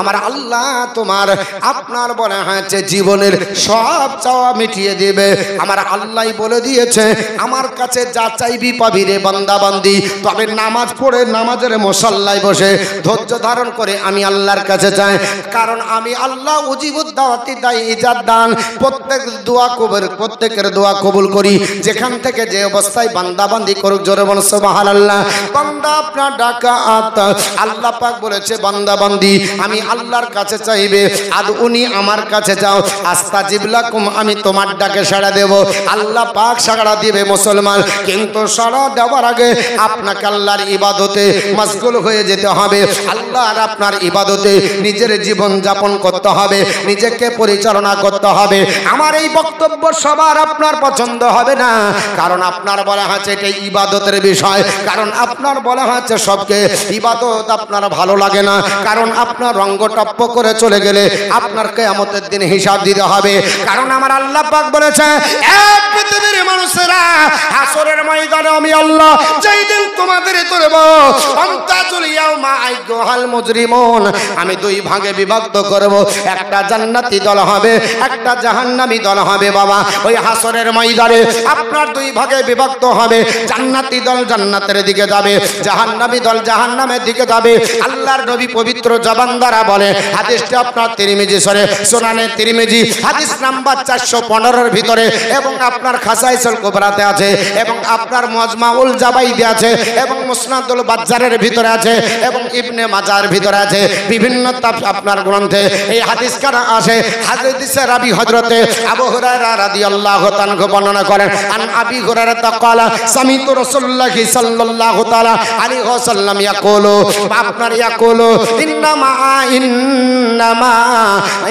আমার আল্লাহ তোমার আপনার বলে হয়েছে জীবনের সব চাওয়া মিটিয়ে দেবে। আমার আল্লাহই বলে দিয়েছে আমার কাছে যা চাইবি পাবি রে বান্দা বান্দি। তবে নামাজ পড়ে নামাজের মুসাল্লায় বসে ধৈর্য ধারণ করে আমি আল্লাহর কাছে চাই, কারণ আমি আল্লাহ উজিবুদ দাওয়াতি দাই ইজাদ দান, প্রত্যেকের দোয়া কবুল করি যেখান থেকে যে অবস্থায় বান্দা বান্দি করুক। জোরে বলুন সুবহানাল্লাহ। বান্দা আপনার ডাকা আল্লাহ পাক বলেছে বান্দা বান্দি আমি আল্লাহর কাছে চাইবে, আদউনি আমার কাছে যাও, আস্তাজিব লাকুম আমি তোমার ডাকে সাড়া দেব। আল্লাহ পাক সাড়া দিবে মুসলমান, কিন্তু সাড়া দেওয়ার আগে আপনাকে আল্লাহর ইবাদতে মশগুল হয়ে যেতে হবে। আল্লাহর আপনার ইবাদতে নিজের জীবন যাপন করতে হবে, নিজেকে পরিচালনা করতে হবে। আমার এই বক্তব্য সবার আপনার পছন্দ হবে না, কারণ আপনার বলা হচ্ছে এটা ইবাদতের বিষয়, কারণ আপনার বলা হচ্ছে সবকে ইবাদত আপনার ভালো লাগে না, কারণ আপনার রঙ্গ টপ্প করে চলে গেলে আপনার কিয়ামতের দিন হিসাব দিতে হবে। কারণ আমার আল্লাহ পাক বলেছে এক পৃথিবীর মানুষেরা হাসরের আমি আল্লাহ যেই দিন তোমাদের ধরব আনতাজুল ইয়াউমা আইয়ুহাল মুজরিমুন, আমি দুই ভাগে বিভক্ত করব, একটা জান্নাতি দল হবে, একটা জাহান্নামী দল হবে। বাবা ওই হাসরের ময়দানে আপনার দুই ভাগে বিভক্ত হবে, জান্নাতি দল জান্নাতের দিকে যাবে, জাহান্নামী দল জাহান্নামের দিকে যাবে। আল্লাহর নবী পবিত্র জবান দ্বারা বলে, হাদিসটা আপনার তিরমিজি সুনানে তিরমিজি হাদিস নাম্বার 415 এর ভিতরে এবং আপনার খাসাইসুল কুবরাতে আছে এবং আপনার মুজমাউল জাবাইদে আছে এবং মুসনাদুল বাজ্জারের ভিতরে আছে এবং ইবনে মাজার ভিতরে আছে, বিভিন্ন আপনার গ্রন্থে এই হাদিস কানা আসে। হাদিসের রাবি হযরতে আবু হুরায়রা রাদিয়াল্লাহু তাআলা বর্ণনা করেন, আন আবি হুরায়রা তাকালা সামিতু রাসূলুল্লাহ সাল্লাল্লাহু তাআলা আলাইহি ওয়াসাল্লাম ইয়াকুলু, আপনার ইয়াকুলু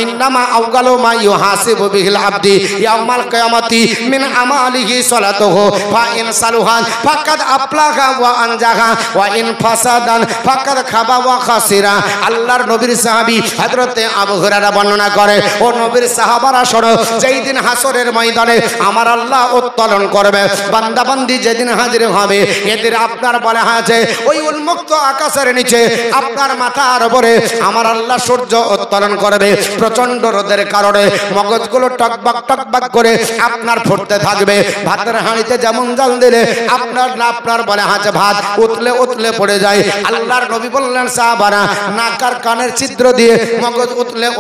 ইন্নামা আওয়ালু মা ইউহাসিবু বিহিল আবদি ইয়াউমাল কিয়ামাতি মিন আমালিহি সালাতুহু ফা ইন সালুহান ফাকাদ আফলাহা ওয়া আনজাহা ওয়া ইন ফাসাদান ফাকাদ খাবা ওয়া খাসিরা। আল্লাহর নবীর সাহাবী হযরতে আবু হুরায়রা বর্ণনা করে, ও নবীর সাহাবারা শোনো, যেই দিন হাসরের ময়দানে আমার আল্লাহ উত্তোলন করবে, বান্দা বান্দি যেদিন হাজির হবে, এদের আপনার বলা হয়েছে ওই উন্মুক্ত আকাশের নিচে আপনার মাথার উপরে আমার আল্লাহ সূর্য উত্তোলন করবে। প্রচন্ড রোদের কারণে মগজগুলো টকবাক করে আপনার ফুটতে থাকবে। ভাতের হাঁড়িতে যেমন জল দিলে আপনার বলে হাঁচে ভাত উতলে পড়ে যায়। আল্লাহর নবী বললেন, সাহাবারা নাকার কানের ছিদ্র দিয়ে মগজ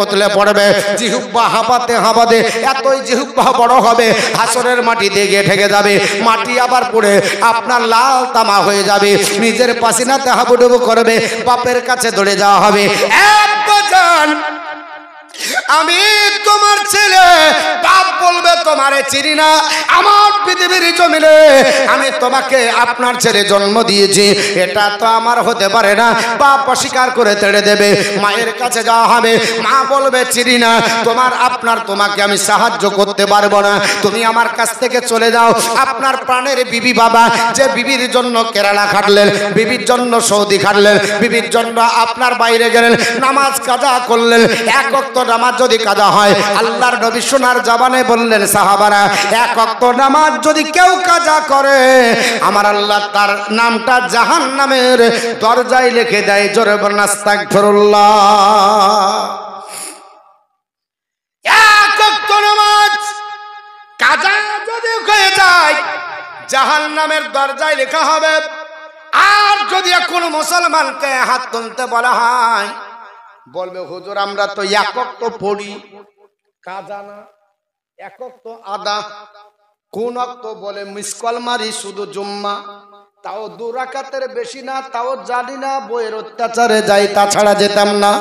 উতলে পড়বে, জিহ্বা হাঁপাতে এতই জিহ্বা বড় হবে হাসরের মাটি দিয়ে গিয়ে ঠেকে যাবে, মাটি আবার পড়ে আপনার লাল তামা হয়ে যাবে, নিজের পাসিনাতে হাবুডুবু করবে, বাপের কাছে দৌড়ে যাওয়া হবে, আমি তোমার ছেলে। বাপ বলবে, তোমারে চিনি না, আমার পৃথিবীর জমিনে আমি তোমাকে আপনার ছেলে জন্ম দিয়েছি, এটা তো আমার হতে পারে না। বাপ অস্বীকার করে তেড়ে দেবে, মায়ের কাছে যাওয়া হবে, মা বলবে, চিনি না, তোমাকে আমি সাহায্য করতে পারবো না, তুমি আমার কাছ থেকে চলে যাও। আপনার প্রাণের বিবি বাবা, যে বিবির জন্য কেরালা খাটলেন, বিবির জন্য সৌদি খাটলেন, বিবির জন্য আপনার বাইরে গেলেন, নামাজ কাজা করলেন, এক ওয়াক্ত নামাজ যদি কাজা হয়, আল্লাহর নবী সোনার জবানে বললেন, সাহাবারা এক ওয়াক্ত নামাজ যদি কেউ কাজা করে, আমার আল্লাহ তার নামটা জাহান্নামের দরজায় লিখে দেয়। জোরে বলুন আস্তাগফিরুল্লাহ। এক ওয়াক্ত নামাজ কাজা যদি হয়ে যায়, জাহান্নামের দরজায় লেখা হবে। আর যদি কোনো মুসলমানকে হাত তুলতে বলা হয়, বলবে, হুজুর আমরা তো একক তো পড়ি, কাজা না, একক তো আদা, কোন অক্ত বলে মিসকল মারি শুধু জুম্মা, তাও 2 রাকাতের বেশি না, তাও জানি না, বইয়ের অত্যাচারে যাই, তাছাড়া যেতাম না।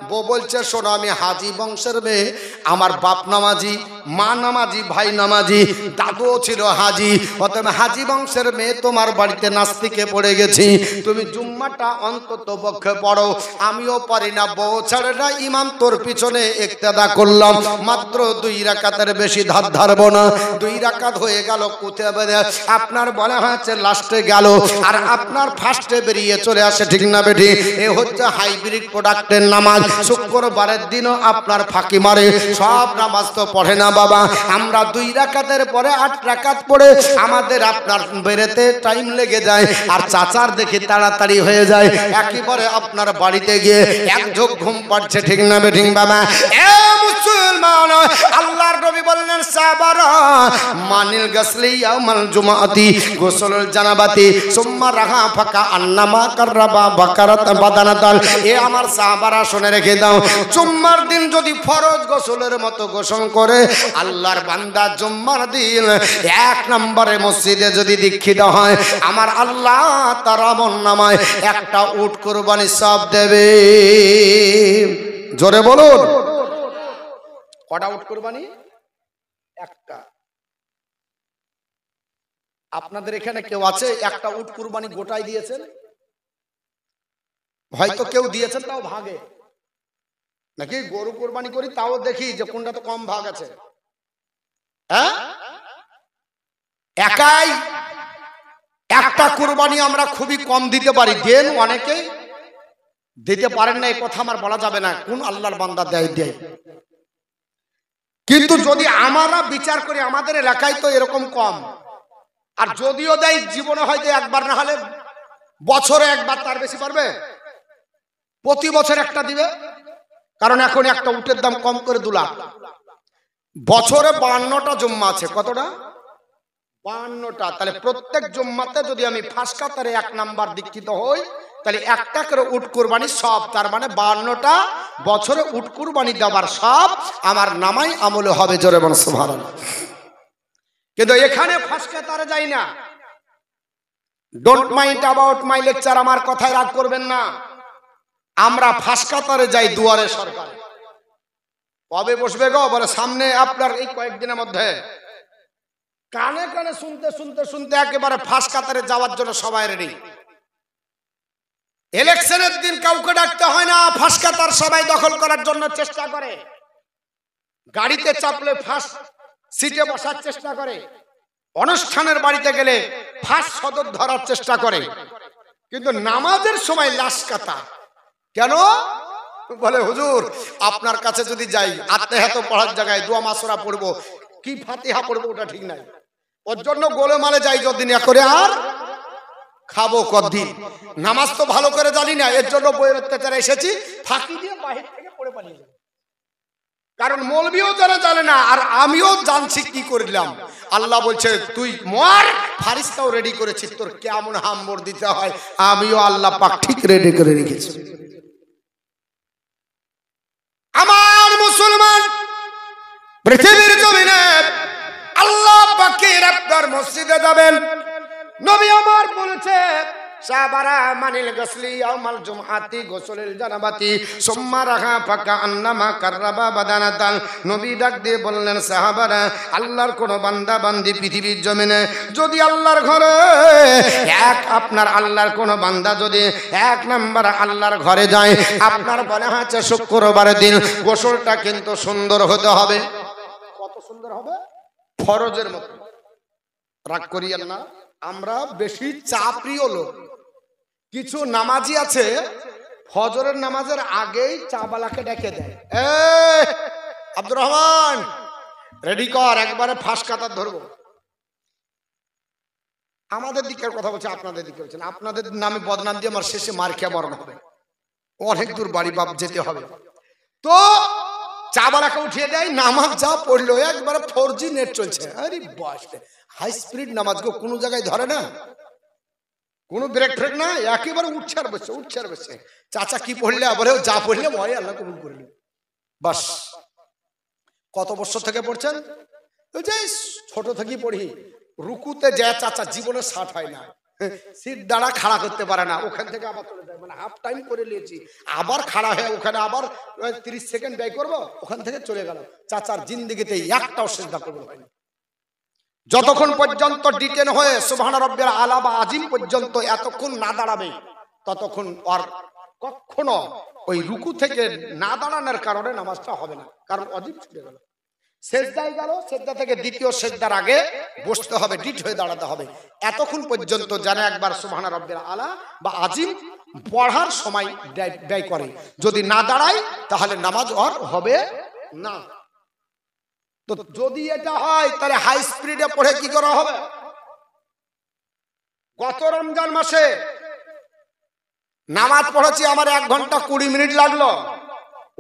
বউ বলছে, শোনো আমি হাজি বংশের মেয়ে, আমার বাপ নামাজি, মা নামাজি, ভাই নামাজি, দাদুও ছিল হাজি, অতএব হাজি বংশের মেয়ে তোমার বাড়িতে নাস্তিকে পড়ে গেছি, তুমি জুম্মাটা অন্তত পক্ষে পড়ো। আমিও পারি না, বউ ছাড়ে না, ইমাম তোর পিছনে ইক্তেদা করলাম, মাত্র 2 রাকাতের বেশি ধারবো না। 2 রাকাত হয়ে গেল, কোথায় বেড়ে আপনার বলা হয়েছে লাস্টে গেল, আর আপনার ফার্স্টে বেরিয়ে চলে আসে, ঠিক না বেঠি? এ হচ্ছে হাইব্রিড প্রোডাক্টের নামাজ। শুক্রবারের দিনও আপনার ফাঁকি মারে, সব নামাজ তো পড়ে না বাবা। আমরা 2 রাকাতের পরে 8 রাকাত পড়ে আমাদের আপনার বেরোতে টাইম লেগে যায়, আর চাচার দেখে তাড়াতাড়ি হয়ে যায়। একেবারে আপনার বাড়িতে গিয়ে এক ঝোঁক ঘুম পাচ্ছে, ঠিক না বেঠিক বাবা? এ মুসলমান, আল্লাহর নবী বললেন, সাহাবারা মানিল গাসলি ইয়াউমাল জুমাআতি গোসলুল জানাবাতি সুম্মা রাহা ফাকা আন্নামা কাররাবা বাকারাত বাদানাতাল। এ আমার সাহাবারা শুনে রেখে দাও, জুম্মার দিন যদি ফরজ গোসলের মতো গোসল করে আল্লাহর বান্দা জুম্মার দিন 1 নম্বরে মসজিদে যদি দীক্ষিত হয়, আমার আল্লাহ তার আমলনামায় একটা উট কুরবানি সব দেবে। জোরে বলুন, কটা উট কুরবানি? একটা। আপনাদের এখানে কেউ আছে একটা উট কুরবানি গোটাই দিয়েছেন? হয়তো কেউ দিয়েছেন, তাও ভাগে নাকি? গরু কুরবানি করি, তাও দেখি যে কোনটা তো কম ভাগ আছে। হ্যাঁ, একাই একটা কুরবানি আমরা খুবই কম দিতে পারি, দেন অনেকেই দিতে পারেন না, এই কথা আমার বলা যাবে না, কোন আল্লাহর বান্দা দেয়। কিন্তু যদি আমরা বিচার করি, আমাদের এলাকায় তো এরকম কম, আর যদিও দেয় জীবনে হয়তো একবার না হলে বছরে একবার, তার বেশি পারবে? প্রতি বছর একটা দিবে, কারণ এখন একটা উটের দাম কম করে 2 লাখ। বছরে 52টা জুম্মা আছে। কতটা? 52টা। তাহলে প্রত্যেক জুম্মাতে যদি আমি ফার্স্ট কাতারে 1 নাম্বার দীক্ষিত হই, তাহলে একটা করে উট কুরবানি সব, তার মানে 52টা বছরে উট কুরবানি দেওয়ার সব আমার নামাই আমলে হবে। জোরে বল সুবহানাল্লাহ। কিন্তু এখানে ফার্স্ট কাতারে যাই না। Don't mind about my lecture, আমার কথায় রাগ করবেন না। আমরা ফার্স্ট কাতারে যাই দুয়ারে সরকার। কবে বসবে গো? বলে সামনে আপনার এই কয়েকদিনের মধ্যে। কানে কানে শুনতে শুনতে শুনতে একেবারে ফার্স্ট কাতারে যাওয়ার জন্য সবাই রেডি। ইলেকশনের দিন কাউকে ডাকতে হয় না, ফার্স্ট কাতার সবাই দখল করার জন্য চেষ্টা করে। গাড়িতে চাপলে ফার্স্ট সিটে বসার চেষ্টা করে, অনুষ্ঠানের বাড়িতে গেলে ফার্স্ট সদর ধরার চেষ্টা করে। কিন্তু নামাজের সময় লাশ কাতা কেন? বলে হুজুর আপনার কাছে যদি যাই আত্মেহাত পড়ার জায়গায় দোয়া মাসরা পড়বো, কি ফাতিহা পড়বো ওটা ঠিক নাই। ওর জন্য গোলেমালে যাই যতদিন করে, আর খাবো কতদিন। নামাজ তো ভালো করে জানি না, এর জন্য বইয়ের অত্যাচারে এসেছি, ফাঁকি দিয়ে বাহির থেকে পড়ে পালিয়ে যাবো। কারণ মৌলবিও যারা জানে না, আর আমিও জানছি কি করলাম। আল্লাহ বলছে তুই মর, ফারিস্তাও রেডি করেছি, তোর কেমন হাম্বর দিতে হয় আমিও আল্লাহ পাক ঠিক রেডি করে রেখেছি। আমার মুসলমান পৃথিবীর জমিনে আল্লাহ পাকের আপনার মসজিদে যাবেন, নবী আমার বলেছে সাবারা মানিল গসলি ইয়াউমাল জুমআতি গোসলের জানাবাতি সুম্মা রাহা ফাকা আন্নামা কাররাবা বাদানাতাল। নবী ডাক দিয়ে বললেন সাহাবারা, আল্লাহর কোন বান্দা বান্দি পৃথিবীর জমিনে যদি আল্লাহর ঘরে আপনার আল্লাহর কোন বান্দা যদি 1 নাম্বার আল্লাহর ঘরে যায়, আপনার বলা হচ্ছে শুক্রবারের দিন গোসলটা কিন্তু সুন্দর হতে হবে। কত সুন্দর হবে? ফরজের মতো। রাগ করিয়েন না, আমরা বেশি চা প্রিয় লোক। কিছু নামাজি আছে ফজরের নামাজের আগেই চাবালাকে ডেকে দেয়, আব্দুর রহমান রেডি কর, একবারে ফার্স্ট কাতার ধরবো। আমাদের দিকের কথা বলছে, আপনাদের দিকে বলছেন। আপনাদের নামে বদনাম দিয়ে আমার শেষে মার খেয়ে মরণ হবে, অনেক দূর বাড়ি বাপ যেতে হবে। তো চাবালাকে উঠিয়ে দেয়, নামাজ যা পড়লো একবারে 4G নেট চলছে। আরে বাস, হাই স্পিড নামাজ গো, কোনো জায়গায় ধরে না, কোনো ব্রেক ট্রেক না, একেবারে উঠছে আর বসছে, উঠছে আর বসছে। চাচা কি পড়লে আবার যা পড়লে ভয় আল্লাহ কবুল করল। বাস। কত বছর থেকে পড়ছেন? ছোট থেকেই পড়ি। রুকুতে যায় চাচা জীবনে 60 হয় না, সিট দাঁড়া খাড়া করতে পারে না, ওখান থেকে আবার চলে যায়, মানে হাফ টাইম করে নিয়েছি, আবার খাড়া হয়ে ওখানে আবার 30 সেকেন্ড ব্যয় করবো, ওখান থেকে চলে গেল। চাচার জিন্দেগিতে একটাও সিজদা কবুল হয়নি। যতক্ষণ পর্যন্ত ডিটেন হয়ে সুবহান রাব্বিল আলা বা আজিম পর্যন্ত এতক্ষণ না দাঁড়াবে, ততক্ষণ আর কখনো ওই রুকু থেকে না দাঁড়ানোর কারণে নামাজটা হবে না, কারণ অজিব ছুটে গেল। সেজদায় গেল, সেজদা থেকে দ্বিতীয় সেজদার আগে বসতে হবে, ডিট হয়ে দাঁড়াতে হবে। এতক্ষণ পর্যন্ত যেন একবার সুবহান রাব্বিল আলা বা আজিম পড়ার সময় ব্যয় করে। যদি না দাঁড়ায় তাহলে নামাজ আর হবে না। তো যদি এটা হয় তাহলে হাই স্পিডে পড়ে কি করা হবে? গত রমজান মাসে নামাজ পড়েছি, আমার 1 ঘন্টা 20 মিনিট লাগলো।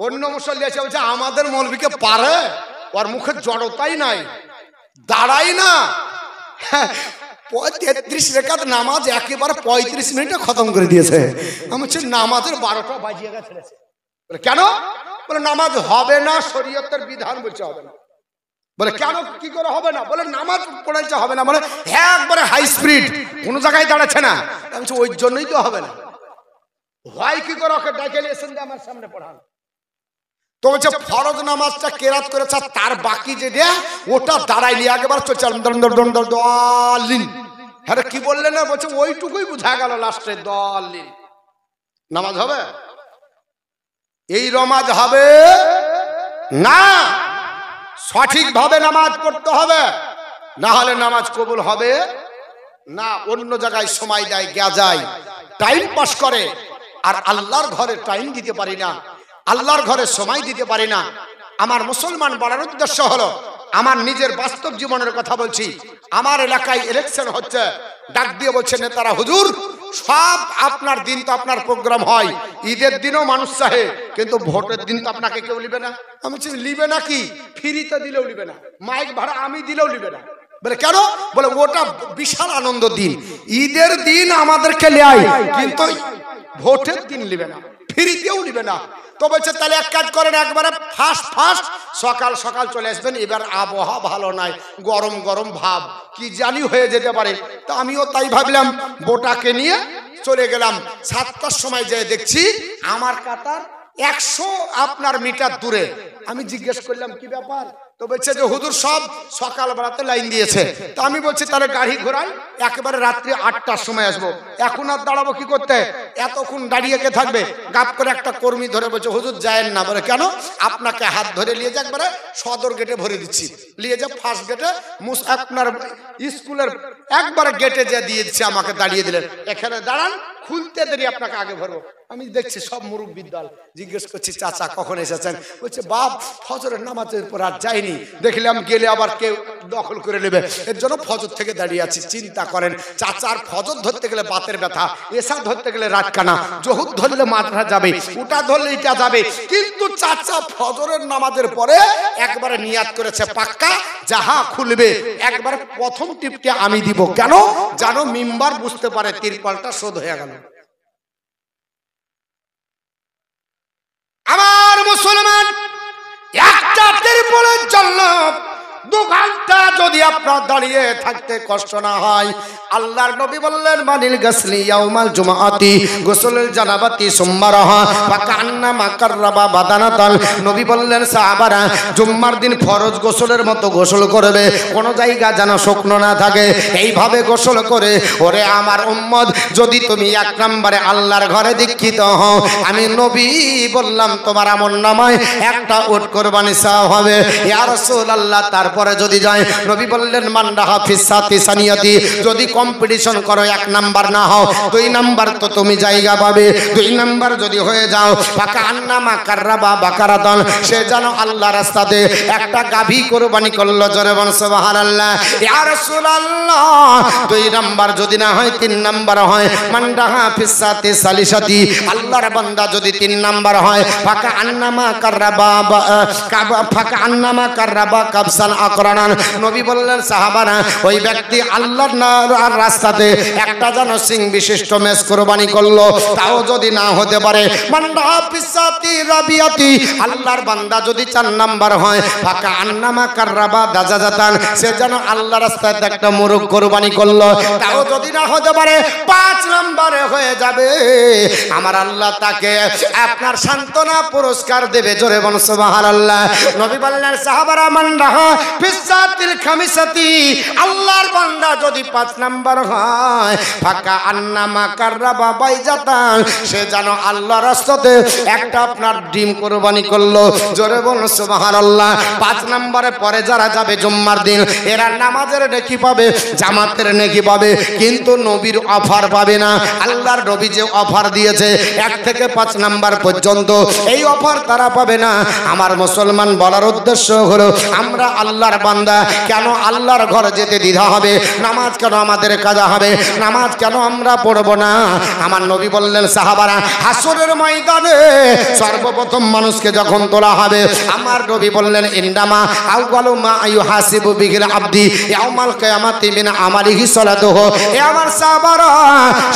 অন্য মুসল্লি এসে বলছে আমাদের মৌলবীকে পারে, ওর মুখে জড়তাই নাই, দাঁড়াই না। 33 রাকাত নামাজ একেবারে 35 মিনিটে খতম করে দিয়েছে। আমি বলছি নামাজের 12টা বাজিয়ে গেছে। কেন? বলে নামাজ হবে না, শরীয়তের বিধান বলছে হবে না। বলে কেন, কি করে হবে না? বলে নামাজ পড়াইতে হবে না, বলে একবারে হাই স্পিড, কোনো জায়গায় দাঁড়াচ্ছে না। আমি বলছি ওই জন্যই তো হবে না। হয় কি করে? ওকে ডেকে নিয়েছেন যে আমার সামনে পড়ান। তো বলছে ফরজ নামাজটা কেরাত করেছে, তার বাকি যে দেয়া ওটা দাঁড়াই নিয়ে একেবারে চলছে। হ্যাঁ কি বললেন না? বলছে ওইটুকুই বোঝা গেল লাস্টে দলিল। নামাজ হবে? এই নামাজ হবে না। সঠিকভাবে নামাজ পড়তে হবে, না হলে নামাজ কবুল হবে না। অন্য জায়গায় সময় দেয়, যায় টাইম পাস করে, আর আল্লাহর ঘরে টাইম দিতে পারি না, আল্লাহর ঘরে সময় দিতে পারি না। আমার মুসলমান বলার উদ্দেশ্য হলো, আমার নিজের বাস্তব জীবনের কথা বলছি। আমার এলাকায় ইলেকশন হচ্ছে, ডাক দিয়ে বলছে নেতারা, হুজুর সব আপনার দিন তো আপনার প্রোগ্রাম হয়, ঈদের দিনও মানুষ চাহে, কিন্তু ভোটের দিন তো আপনাকে কেউ নিবে না। আমি বলছি লিবে না কি, ফ্রিতে দিলেও নিবে না, মাইক ভাড়া আমি দিলেও নিবে না। বলে কেন? বলে ওটা বিশাল আনন্দ দিন, ঈদের দিন আমাদেরকে নেয়, কিন্তু ভোটের দিন নিবে না, ফ্রিতেও নিবে না। তো বলছে তাহলে এক কাজ করেন, একবারে ফার্স্ট সকাল সকাল চলে আসবেন, এবার আবহাওয়া ভালো নাই, গরম গরম ভাব, কি জানি হয়ে যেতে পারে। তো আমিও তাই ভাবলাম, বোটাকে নিয়ে চলে গেলাম। 7টার সময় যেয়ে দেখছি আমার কাতার 100 আপনার মিটার দূরে। আমি জিজ্ঞেস করলাম কি ব্যাপার? তো বলছে যে হুজুর সব সকাল বেলাতে লাইন দিয়েছে। তো আমি বলছি তাহলে গাড়ি ঘোরাই, একেবারে রাত্রি 8টার সময় আসবো। এখন আর দাঁড়াবো কি করতে, এতক্ষণ দাঁড়িয়ে কে থাকবে? গাপ করে একটা কর্মী ধরে বলছে হুজুর যায়েন না। বলে কেন? আপনাকে হাত ধরে নিয়ে যা, একবারে সদর গেটে ভরে দিচ্ছি, নিয়ে যা ফার্স্ট গেটে, আপনার স্কুলের একবারে গেটে যে দিয়ে দিচ্ছে, আমাকে দাঁড়িয়ে দিলেন, এখানে দাঁড়ান, খুলতে দেরি আপনাকে আগে ভরবো। আমি দেখছি সব মুরব্বির দল। জিজ্ঞেস করছি চাচা কখন এসেছেন? বলছে বাপ ফজরের নামাজের পর আর যাইনি, দেখলাম গেলে আবার কেউ দখল করে নেবে, এর জন্য ফজর থেকে দাঁড়িয়ে আছি। চিন্তা করেন, চাচার ফজর ধরতে গেলে বাতের ব্যথা, এসা ধরতে গেলে রাত কানা, জহুর ধরলে মাথা যাবে, উটা ধরলে এটা যাবে, কিন্তু চাচা ফজরের নামাজের পরে একবারে নিয়াত করেছে পাক্কা, যাহা খুলবে একবারে প্রথম টিপটা আমি দিব। কেন? জানো মিম্বার বুঝতে পারে তিরপালটা শোধ হয়ে গেল। আমার মুসলমান, একটা তিরপলের জন্য 2 ঘন্টা যদি আপনার দাঁড়িয়ে থাকতে কষ্ট না হয়, আল্লাহর নবী বললেন মানিল গাসলি ইয়াউমাল জুমআতি গোসলের জানাবাতি সুম্মারাহা ফাকান্নামা কাররাবা বাদানাতাল। নবী বললেন সাহাবারা জুম্মার দিন ফরজ গোসলের মতো গোসল করবে, কোনো জায়গা যেন শুকনো না থাকে, এইভাবে গোসল করে। ওরে আমার উম্মত, যদি তুমি 1 নম্বরে আল্লাহর ঘরে দীক্ষিত হও, আমি নবী বললাম তোমার আমলনামায় একটা উট কুরবানি সওয়াব হবে। ইয়া রাসূলুল্লাহ, তারপরে যদি যায়, নবী বললেন মান্ডা হাফিজ সাতি সানিয়াতি, যদি কম্পিটিশন করো 1 নাম্বার না হও, 2 নাম্বার তো তুমি জায়গা পাবে। 2 নাম্বার যদি হয়ে যাও, ফাকা আন্নামা কাররাবা বাকারাতান, সে যেন আল্লাহ রাস্তাতে একটা গাভী কুরবানি করলো। জোরে বল সুবহানাল্লাহ। ইয়া রাসূলুল্লাহ, 2 নাম্বার যদি না হয় 3 নাম্বার হয়, মান্ডা হাফিজ সাতি সালিসাতি, আল্লাহর বান্দা যদি 3 নাম্বার হয়, ফাকা আন্নামা কাররাবা ফাকা আন্নামা কাররাবা কাবসান আকরানান। নবী বললেন সাহাবারা, ওই ব্যক্তি আল্লাহর রাস্তাতে একটা যেন সিং বিশিষ্ট মেষ কুরবানি করলো, তাও যদি না হতে পারে, মান্ডা পিসাতি রাবিয়াতি, আল্লাহর বান্দা যদি 4 নাম্বার হয়, ফাকা আন্নামা কাররাবা দাজাজাতান, সে যেন আল্লাহর রাস্তাতে একটা মুরগ কুরবানি করলো, তাও যদি না হতে পারে, 5 নম্বরে হয়ে যাবে। আমার আল্লাহ তাকে আপনার সান্তনা পুরস্কার দেবে। জোরে বল সুবহানাল্লাহ। নবী বললেন সাহাবারা মান্ডা ফিসাতিল খামিসাতি, আল্লাহর বান্দা যদি 5 নাম্বার হয়, ফাকা আন্নামা কাররাবা বাইজাতান, সে যেন আল্লাহর রাস্তাতে একটা আপনার ডিম কুরবানি করলো। জোরে বলুন সুবহানাল্লাহ। 5 নম্বরে পরে যারা যাবে জুম্মার দিন, এরা নামাজের নেকি পাবে, জামাতের নেকি পাবে, কিন্তু নবীর অফার পাবে না। আল্লাহর নবী যে অফার দিয়েছে 1 থেকে 5 নাম্বার পর্যন্ত, এই অফার তারা পাবে না। আমার মুসলমান বলার উদ্দেশ্য হলো, আমরা আল্লাহর বান্দা, কেন আল্লাহর ঘরে যেতে দ্বিধা হবে? নামাজ কেন আমাদের কাজা হবে? নামাজ কেন আমরা পড়ব না? আমার নবী বললেন সাহাবারা, হাসরের ময়দানে সর্বপ্রথম মানুষকে যখন তোলা হবে, আমার নবী বললেন ইন্দামা আউয়ালু মা ইউহাসিবু বিহিল আবদি ইয়াউমাল কিয়ামাতি মিন আমালিহি সালাতুহু। এ আমার সাহাবারা,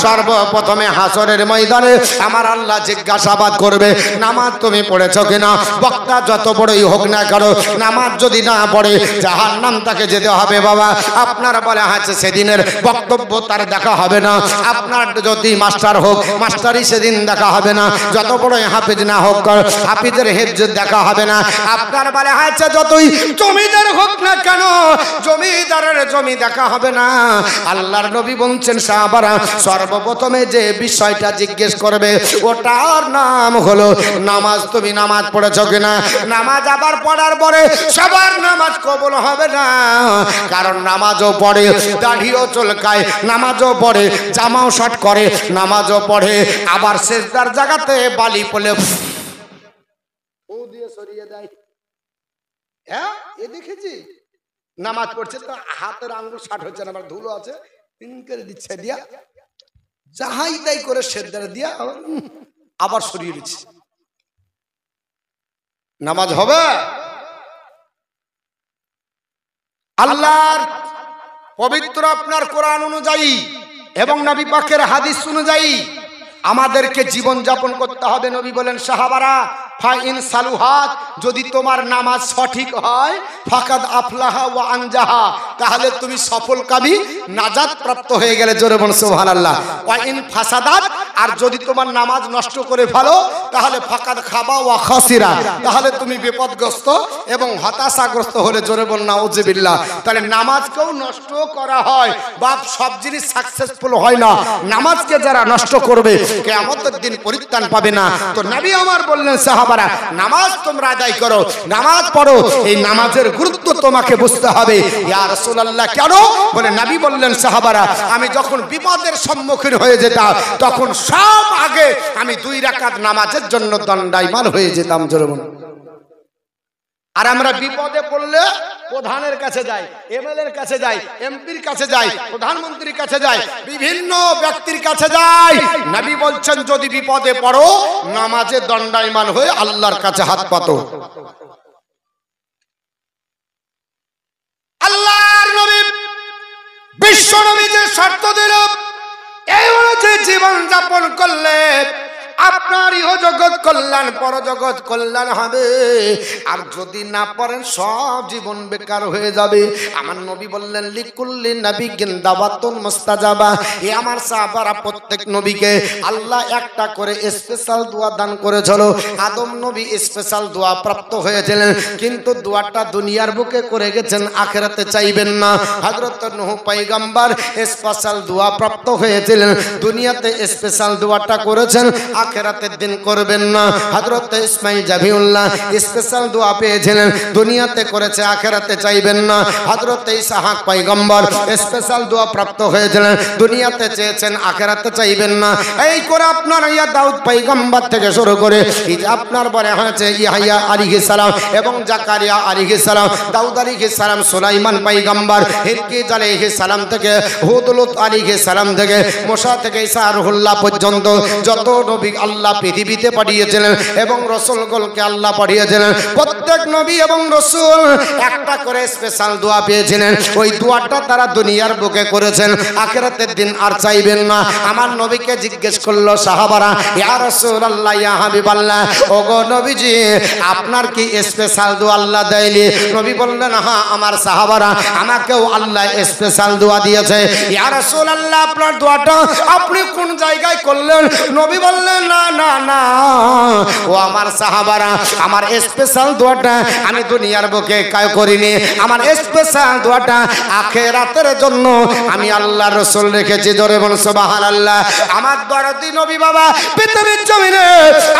সর্বপ্রথমে হাসরের ময়দানে আমার আল্লাহ জিজ্ঞাসাবাদ করবে, নামাজ তুমি পড়েছো কিনা? বক্তা যত বড়ই হোক না কেন, নামাজ যদি না পড়ে জাহান্নাম তাকে যেতে হবে। বাবা আপনার বলে আছে সেদিনের বক্তব্য তার দেখা হবে না। আপনার যদি মাস্টার হোক, মাস্টারই সেদিন দেখা হবে না। যত বড়ই হাফিজ না হোক, হাফিজের হেজ্জত দেখা হবে না। আপনার বলে আছে যতই জমিদার হোক না কেন, জমিদারের জমি দেখা হবে না। আল্লাহর নবী বলছেন সাহাবারা, সর্বপ্রথমে যে বিষয়টা জিজ্ঞেস করবে, ওটার নাম হলো নামাজ। তুমি নামাজ পড়েছো কিনা? নামাজ আবার পড়ার পরে সবার নামাজ কবুল হবে না, কারণ নামাজও পড়ে, দাড়িও চুলকায়, নামাজও পড়ে, জামাও শর্ট করে, নামাজও পড়ে, আবার সেজদার জায়গাতে বালি পড়ে ও দিয়ে সরিয়ে দেয়। হ্যাঁ, এ দেখেছি নামাজ পড়ছে তো হাতের আঙ্গুল ষাট হচ্ছে না, আবার ধুলো আছে, পিন করে দিচ্ছে, দিয়া যাহাই তাই করে সেদ্দারে দিয়া আবার সরিয়ে দিচ্ছে। নামাজ হবে? আল্লাহর পবিত্র আপনার কোরআন অনুযায়ী এবং নবী পাকের হাদিস অনুযায়ী আমাদেরকে জীবন যাপন করতে হবে। নবী বলেন, সাহাবারা ফাইন সালুহাত, যদি তোমার নামাজ সঠিক হয়, ফাকাদ আফলাহা ওয়া আনজাহা, তাহলে তুমি সফলকামী, নাজাত প্রাপ্ত হয়ে গেলে। জোরে বলুন সুবহানাল্লাহ। ওয়া ইন ফাসাদাত, আর যদি তোমার নামাজ নষ্ট করে ফেলো, তাহলে ফাকাদ খাবা ওয়া খাসিরা, তাহলে তুমি বিপদগ্রস্ত এবং হতাশাগ্রস্ত হলে। জোরে বলুন নাউযুবিল্লাহ। তাহলে নামাজকেও নষ্ট করা হয়, বা সব জিনিস সাকসেসফুল হয় না। নামাজকে যারা নষ্ট করবে কিয়ামতের দিন পরিত্রাণ পাবে না। তো নবী আমার বললেন, সাহাবারা নামাজ তোমরা আদায় করো, নামাজ পড়ো, এই নামাজের গুরুত্ব তোমাকে বুঝতে হবে। ইয়া রাসূলুল্লাহ, কেন? বলে নবী বললেন, সাহাবারা আমি যখন বিপদের সম্মুখীন হয়ে যেতাম, তখন সব আগে আমি 2 রাকাত নামাজের জন্য দণ্ডায়মান হয়ে যেতাম। জোরে বলুন। আর আমরা বিপদে পড়লে প্রধানের কাছে যাই, এমএলএর কাছে যাই, এমপির কাছে যাই, প্রধানমন্ত্রীর কাছে যাই, বিভিন্ন ব্যক্তির কাছে যাই। নবী বলছেন, যদি বিপদে পড়ো, নামাজে দণ্ডায়মান হয়ে আল্লাহর কাছে হাত পাতো। আল্লাহর নবী, বিশ্ব নবী যে শর্ত দিল, এই হচ্ছে জীবন যাপন করলে আপনার ইহজগৎ কল্যাণ, পরজগৎ কল্যাণ হবে। আর যদি না পারেন, সব জীবন বেকার হয়ে যাবে। আমার নবী বললেন, লিকুল্লি নাবিয়্যিন দাওয়াতুন মুস্তাজাবা। এ আমার সাহাবারা, প্রত্যেক নবীকে আল্লাহ একটা করে স্পেশাল দোয়া দান করেছিল। আদম নবী স্পেশাল দোয়া প্রাপ্ত হয়েছিলেন, কিন্তু দোয়াটা দুনিয়ার বুকে করে গেছেন, আখিরাতে চাইবেন না। হযরত নূহ পয়গম্বর স্পেশাল দোয়া প্রাপ্ত হয়েছিলেন, দুনিয়াতে স্পেশাল দোয়াটা করেছেন, আখিরাতের দিন করবেন না। হযরত ইসমাঈল জাবিউল্লাহ স্পেশাল দোয়া পেয়েছিলেন, দুনিয়াতে করেছে, আখিরাতে চাইবেন না। হযরত ইসহাক পয়গম্বর স্পেশাল দোয়া প্রাপ্ত হয়েছিলেন, দুনিয়াতে চেয়েছেন, আখিরাতে চাইবেন না। এই করে আপনার ইয়া দাউদ পয়গম্বর থেকে শুরু করে আপনার বলে হয়েছে ইয়াহইয়া আলাইহিস সালাম এবং জাকারিয়া আলাইহিস সালাম, দাউদ আলাইহিস সালাম, সুলাইমান পয়গম্বর, হিরকিস আলাইহিস সালাম থেকে হুদ লূত আলাইহিস সালাম থেকে মুসা থেকে ঈসা রুহুল্লাহ পর্যন্ত যত নবী আল্লাহ পৃথিবীতে পাঠিয়েছিলেন এবং রাসূলগণকে আল্লাহ পাঠিয়েছিলেন, প্রত্যেক নবী এবং রাসূল একটা করে স্পেশাল দোয়া পেয়েছিলেন। ওই দোয়াটা তারা দুনিয়ার বুকে করেছেন, আখিরাতের দিন আর চাইবেন না। আমার নবীকে জিজ্ঞেস করলো সাহাবারা, ইয়া রাসূলুল্লাহ, ইয়া হাবিবাল্লাহ, ওগো নবীজি, আপনার কি স্পেশাল দোয়া আল্লাহ দেয়নি? নবী বললেন, হ্যাঁ আমার সাহাবারা, আমাকেও আল্লাহ স্পেশাল দোয়া দিয়েছে। ইয়া রাসূলুল্লাহ, আপনার দোয়াটা আপনি কোন জায়গায় করলেন? নবী বললেন, না না না, ও আমার সাহাবারা, আমার স্পেশাল দোয়াটা আমি দুনিয়ার বুকে কায় করিনি, আমার স্পেশাল দোয়াটা আখিরাতের জন্য আমি আল্লাহর রাসূল রেখেছি। জোরে বলুন সুবহানাল্লাহ। আমার দরদি নবী বাবা পৃথিবীর জমিনে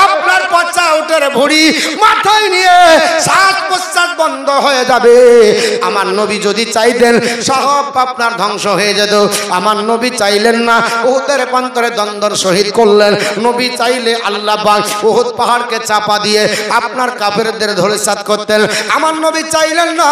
আপনার পচা উটের ভুঁড়ি মাথায় নিয়ে শ্বাস প্রশ্বাস বন্ধ হয়ে যাবে। আমার নবী যদি চাইতেন, সব আপনার ধ্বংস হয়ে যেত। আমার নবী চাইলেন না, উহুদের প্রান্তরে দ্বন্দ্ব শহীদ করলেন। নবী চাইলে আল্লাহ পাক উহুদ পাহাড়কে চাপা দিয়ে আপনার কাফেরদের ধূলিসাৎ করতেন। আমার নবী চাইলেন না,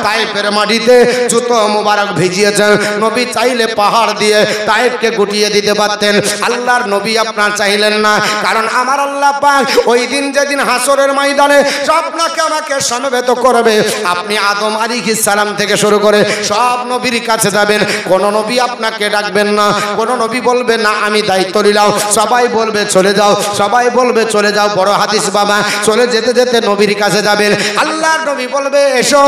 তায়েফের মাটিতে জুতো মোবারক ভিজিয়েছেন। নবী চাইলে পাহাড় দিয়ে তায়েফকে গুটিয়ে দিতে পারতেন। আল্লাহর নবী আপনার চাইলেন না, কারণ আমার আল্লাহ পাক ওই দিন, যেদিন হাসরের ময়দানে আপনাকে আমাকে সমবেত করবে, আপনি আদম আলাইহিস সালাম থেকে শুরু করে সব নবীর কাছে যাবেন, কোন নবী আপনাকে ডাকবেন না, কোন নবী বলবে না আমি দায়িত্ব নিলাম, সবাই বলবে চলে যাও, সবাই বলবে চলে যাও। বড় হাদিস বাবা, চলে যেতে যেতে নবীর কাছে যাবেন, আল্লাহর নবী বলবে এসো,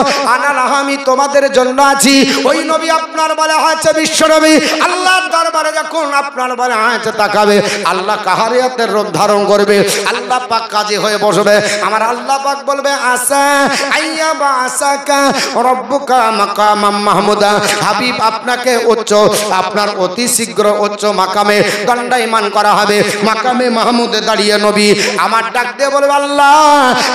আমি তোমাদের জন্য আছি। ওই নবী আপনার বলা হয়েছে বিশ্ব নবী, আল্লাহর দরবারে যখন আপনার বলা হয়েছে তাকাবে, আল্লাহ কাহারিয়াতের রূপ ধারণ করবে, আল্লাহ পাক কাজী হয়ে বসবে। আমার আল্লাহ পাক বলবে, আসা আইয়া বা আসাকা রব্বুকা মাকামাম মাহমুদা, হাবিব আপনাকে উচ্চ, আপনার অতি শীঘ্র উচ্চ মাকামে দণ্ডায়মান করা হবে। মাকামে মাহমুদে দাঁড়িয়ে নবী আমার ডাক দিয়ে বলবে, আল্লাহ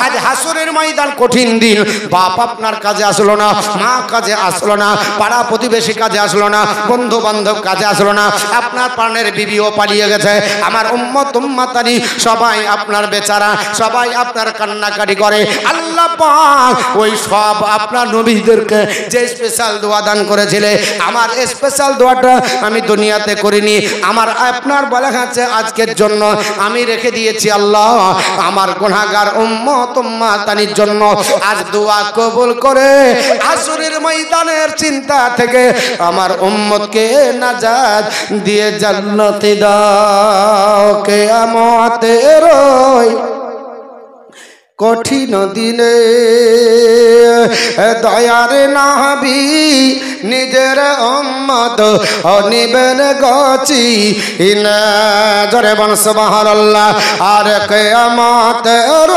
আজ হাসরের ময়দান কঠিন দিন, বাপ আপনার কাজে আসলো না, মা কাজে আসলো না, পাড়া প্রতিবেশী কাজে আসলো না, বন্ধু বান্ধব কাজে আসলো না, আপনার প্রাণের বিবিও পালিয়ে গেছে, আমার উম্মত উম্মাতানি সবাই আপনার বেচারা, সবাই আপনার কান্নাকাটি করে। আল্লাহ পাক ওই সব আপনার নবীদেরকে যে স্পেশাল দোয়া দান করেছিলে, আমার স্পেশাল দোয়াটা আমি দুনিয়াতে করিনি, আমার আপনার বলা আছে আজকের জন্য আমি রেখে দিয়েছি। আল্লাহ আমার গুনাহগার উম্মত উম্মাতানির জন্য আজ দোয়া কবুল করে আসরের ময়দানের চিন্তা থেকে আমার উম্মতকে নাজাত দিয়ে জান্নাতে দাও। কিয়ামতের কঠিন দিনে দয়ার নবী নিজের উম্মত নিবেন গছি ইনা জোরে বল সুবহানাল্লাহ। আর কিয়ামতের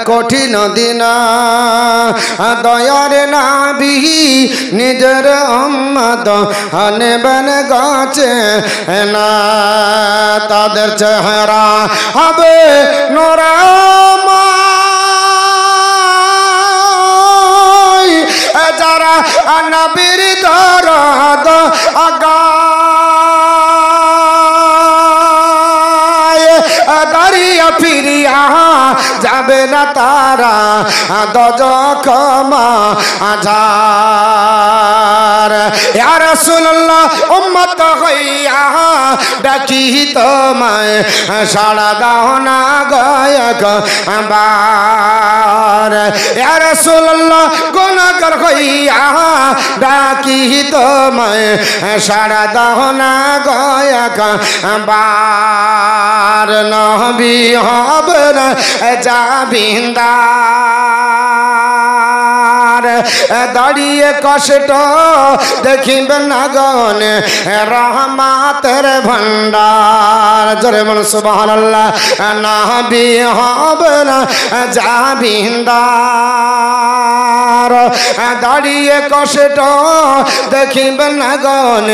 কঠিন দিন দয়ার নবী নিজের উম্মত নেবেন গাছে না, তাদের চেহারা হবে নূরময়, যারা নবীর দরদ দাঁড়িয়ে ফিরিয়া যাবে না তারা দজখমা আজার। ইয়া রাসূলুল্লাহ উম্মত হইয়া ডাকি তোমায় সাড়া দাও না গয়কবার। ইয়া রাসূলুল্লাহ গুনাহগার হইয়া ডাকি তোমায় সাড়া দাও না গয়কবার। নবী হবেন জাবিন্দার দাঁড়িয়ে কষ্ট দেখিবেন না গন রহমাতের ভান্ডার। জোরে বলুন সুবহানাল্লাহ। নবী হবেন জাবিন্দার দাঁড়িয়ে কষ্ট দেখিবেন না গন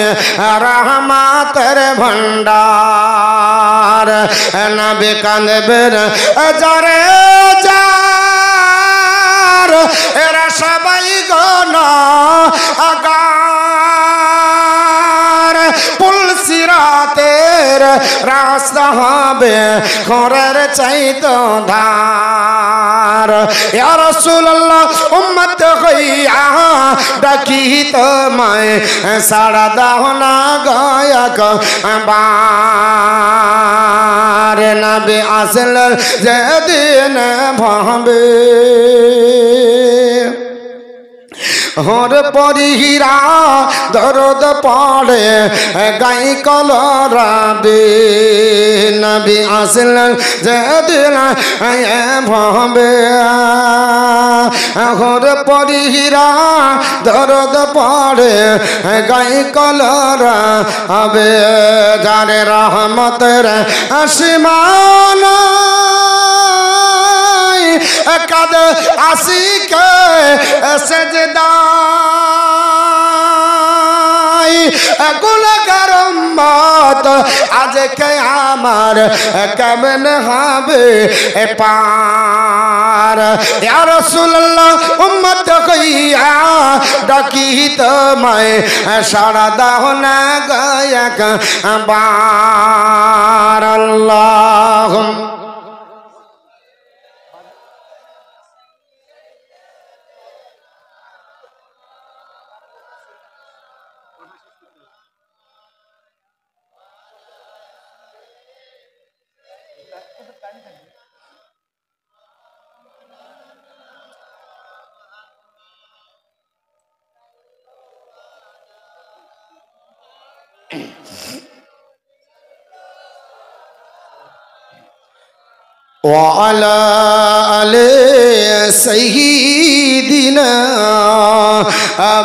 রহমাতের ভান্ডার। নবী কাঁদবেন যারে যার এরা সবাই গুনাহগার। পুলসিরাতের রাস্তা হবে খরের চাইতো ধার। ইয়া রাসূলুল্লাহ উম্মত হইয়া ডাকি তোমায় সাড়া দাও না গয়কবার। নবী আসলেন যেদিন ভাবে হর পরিহীরা দরদ পড়ে গাই কলরাবে। নবী আসলেন যেদিন ভাবে হর পরিহীরা দরদ পড়ে গাই কলরাবে। যারে রহমতের আসমান কাদ আসিকে সেজদাই গুনাহগার উম্মত আজকে আমার কেমন হবে পার। ইয়া রাসূলুল্লাহ উম্মত কইয়া ডাকি তোমায় সাড়া দাও না গয়কবার। আল্লাহুম্মা وعلى آل سيدنا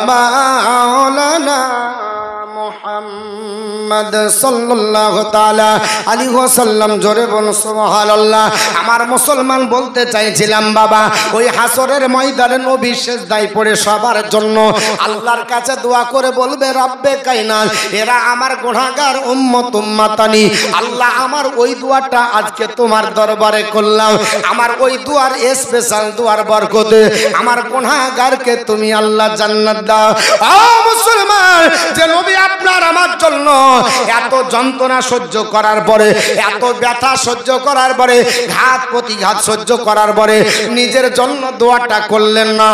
مولانا মুহাম্মদ সাল্লাল্লাহু তাআলা আলাইহি ওয়াসাল্লাম। জোরে বলুন সুবহানাল্লাহ। আমার মুসলমান বলতে চাইছিলাম বাবা, ওই হাসরের ময়দানে নবী সিজদায় পড়ে সবার জন্য আল্লাহর কাছে দোয়া করে বলবে রব্বে কায়নাত, এরা আমার গুনাহগার উম্মত উম্মাতানি। আল্লাহ আমার ওই দোয়াটা আজকে তোমার দরবারে করলাম, আমার ওই দোয়ার স্পেশাল দোয়ার বরকতে আমার গুনাহগারকে তুমি আল্লাহ জান্নাত দাও। ও মুসলমান, যে নবী আমার জন্য এত যন্ত্রণা সহ্য করার পরে, এত ব্যথা সহ্য করার পরে, ঘাত প্রতিঘাত সহ্য করার পরে নিজের জন্য দোয়াটা করলেন না,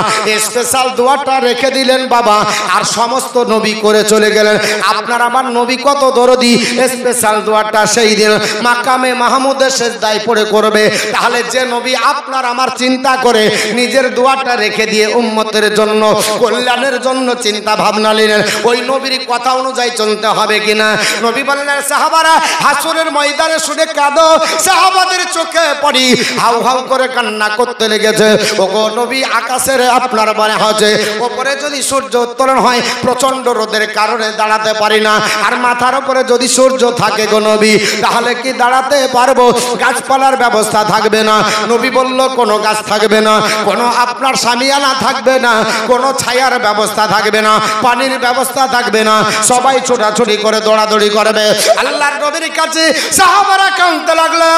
স্পেশাল দোয়াটা রেখে দিলেন বাবা, আর সমস্ত নবী করে চলে গেলেন। আপনার আমার নবী কত দরদি, স্পেশাল দোয়াটা সেই দিন মাকামে মাহমুদের সেজদায় পড়ে করবে। তাহলে যে নবী আপনার আমার চিন্তা করে নিজের দোয়াটা রেখে দিয়ে উম্মতের জন্য, কল্যাণের জন্য চিন্তা ভাবনা নিলেন, ওই নবীর কথা অনুযায়ী চলতে হবে কিনা? নবী বললেন, সাহাবারা হাসরের ময়দানে শুনে কাঁদো। সাহাবাদের চোখে পড়ি হাউ হাউ করে কান্না করতে লেগেছে। ওগো নবী, আকাশের আপনার মনে হচ্ছে ওপরে যদি সূর্য উত্তোলন হয় প্রচন্ড রোদের কারণে দাঁড়াতে পারি না, আর মাথার উপরে যদি সূর্য থাকে গো নবী, তাহলে কি দাঁড়াতে পারবো? গাছপালার ব্যবস্থা থাকবে না। নবী বলল, কোনো গাছ থাকবে না, কোনো আপনার সামিয়ানা থাকবে না, কোনো ছায়ার ব্যবস্থা থাকবে না, পানির ব্যবস্থা থাকবে না, সবাই ছোটাছুটি করে দৌড়াদৌড়ি করবে। আল্লাহর নবীর কাছে সাহাবারা কাঁদতে লাগলো।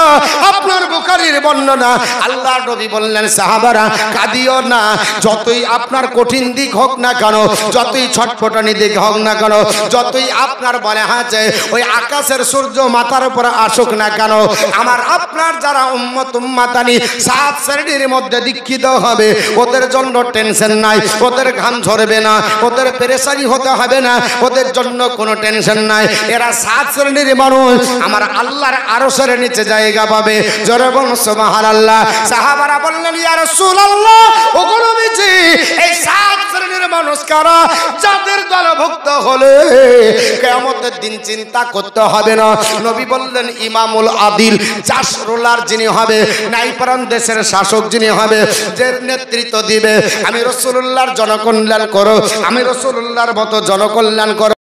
আপনার বুখারীর বর্ণনা, আল্লাহর নবী বললেন, সাহাবারা কাঁদিও না, যতই আপনার কঠিন দিক হোক না কেন, যতই ছটফটানি দিক হোক না কেন, যতই আপনার বলে আছে ওই আকাশের সূর্য মাথার উপর আসুক না কেন, আমার আপনার যারা উম্মত উম্মাতানি 7 শ্রেণীর মধ্যে দীক্ষিত হবে, ওদের জন্য টেনশন নাই, ওদের ঘাম ঝরবে না, ওদের পেরেশানি হতে হবে না, ওদের জন্য কোনো টেনশন নাই। এরা 7 শ্রেণীর মানুষ আমার আল্লাহর আরশের নিচে জায়গা পাবে। জোরে বলুন সুবহানাল্লাহ। সাহাবারা বললেন, ইয়া রাসূলুল্লাহ, ওগো নবীজি, এই 7 শ্রেণীর মানুষ কারা? যাদের দলভুক্ত হলে কিয়ামতের দিন চিন্তা করতে হবে না। নবী বললেন, ইমামুল আদিল, জাসরুলার যিনি হবে, নাইপারান দেশের শাসক যিনি হবে, যে নেতৃত্ব দিবে, আমি রাসূলুল্লাহর জনকল্যাণ করো, আমি রাসূলুল্লাহর মতো জনকল্যাণ করো।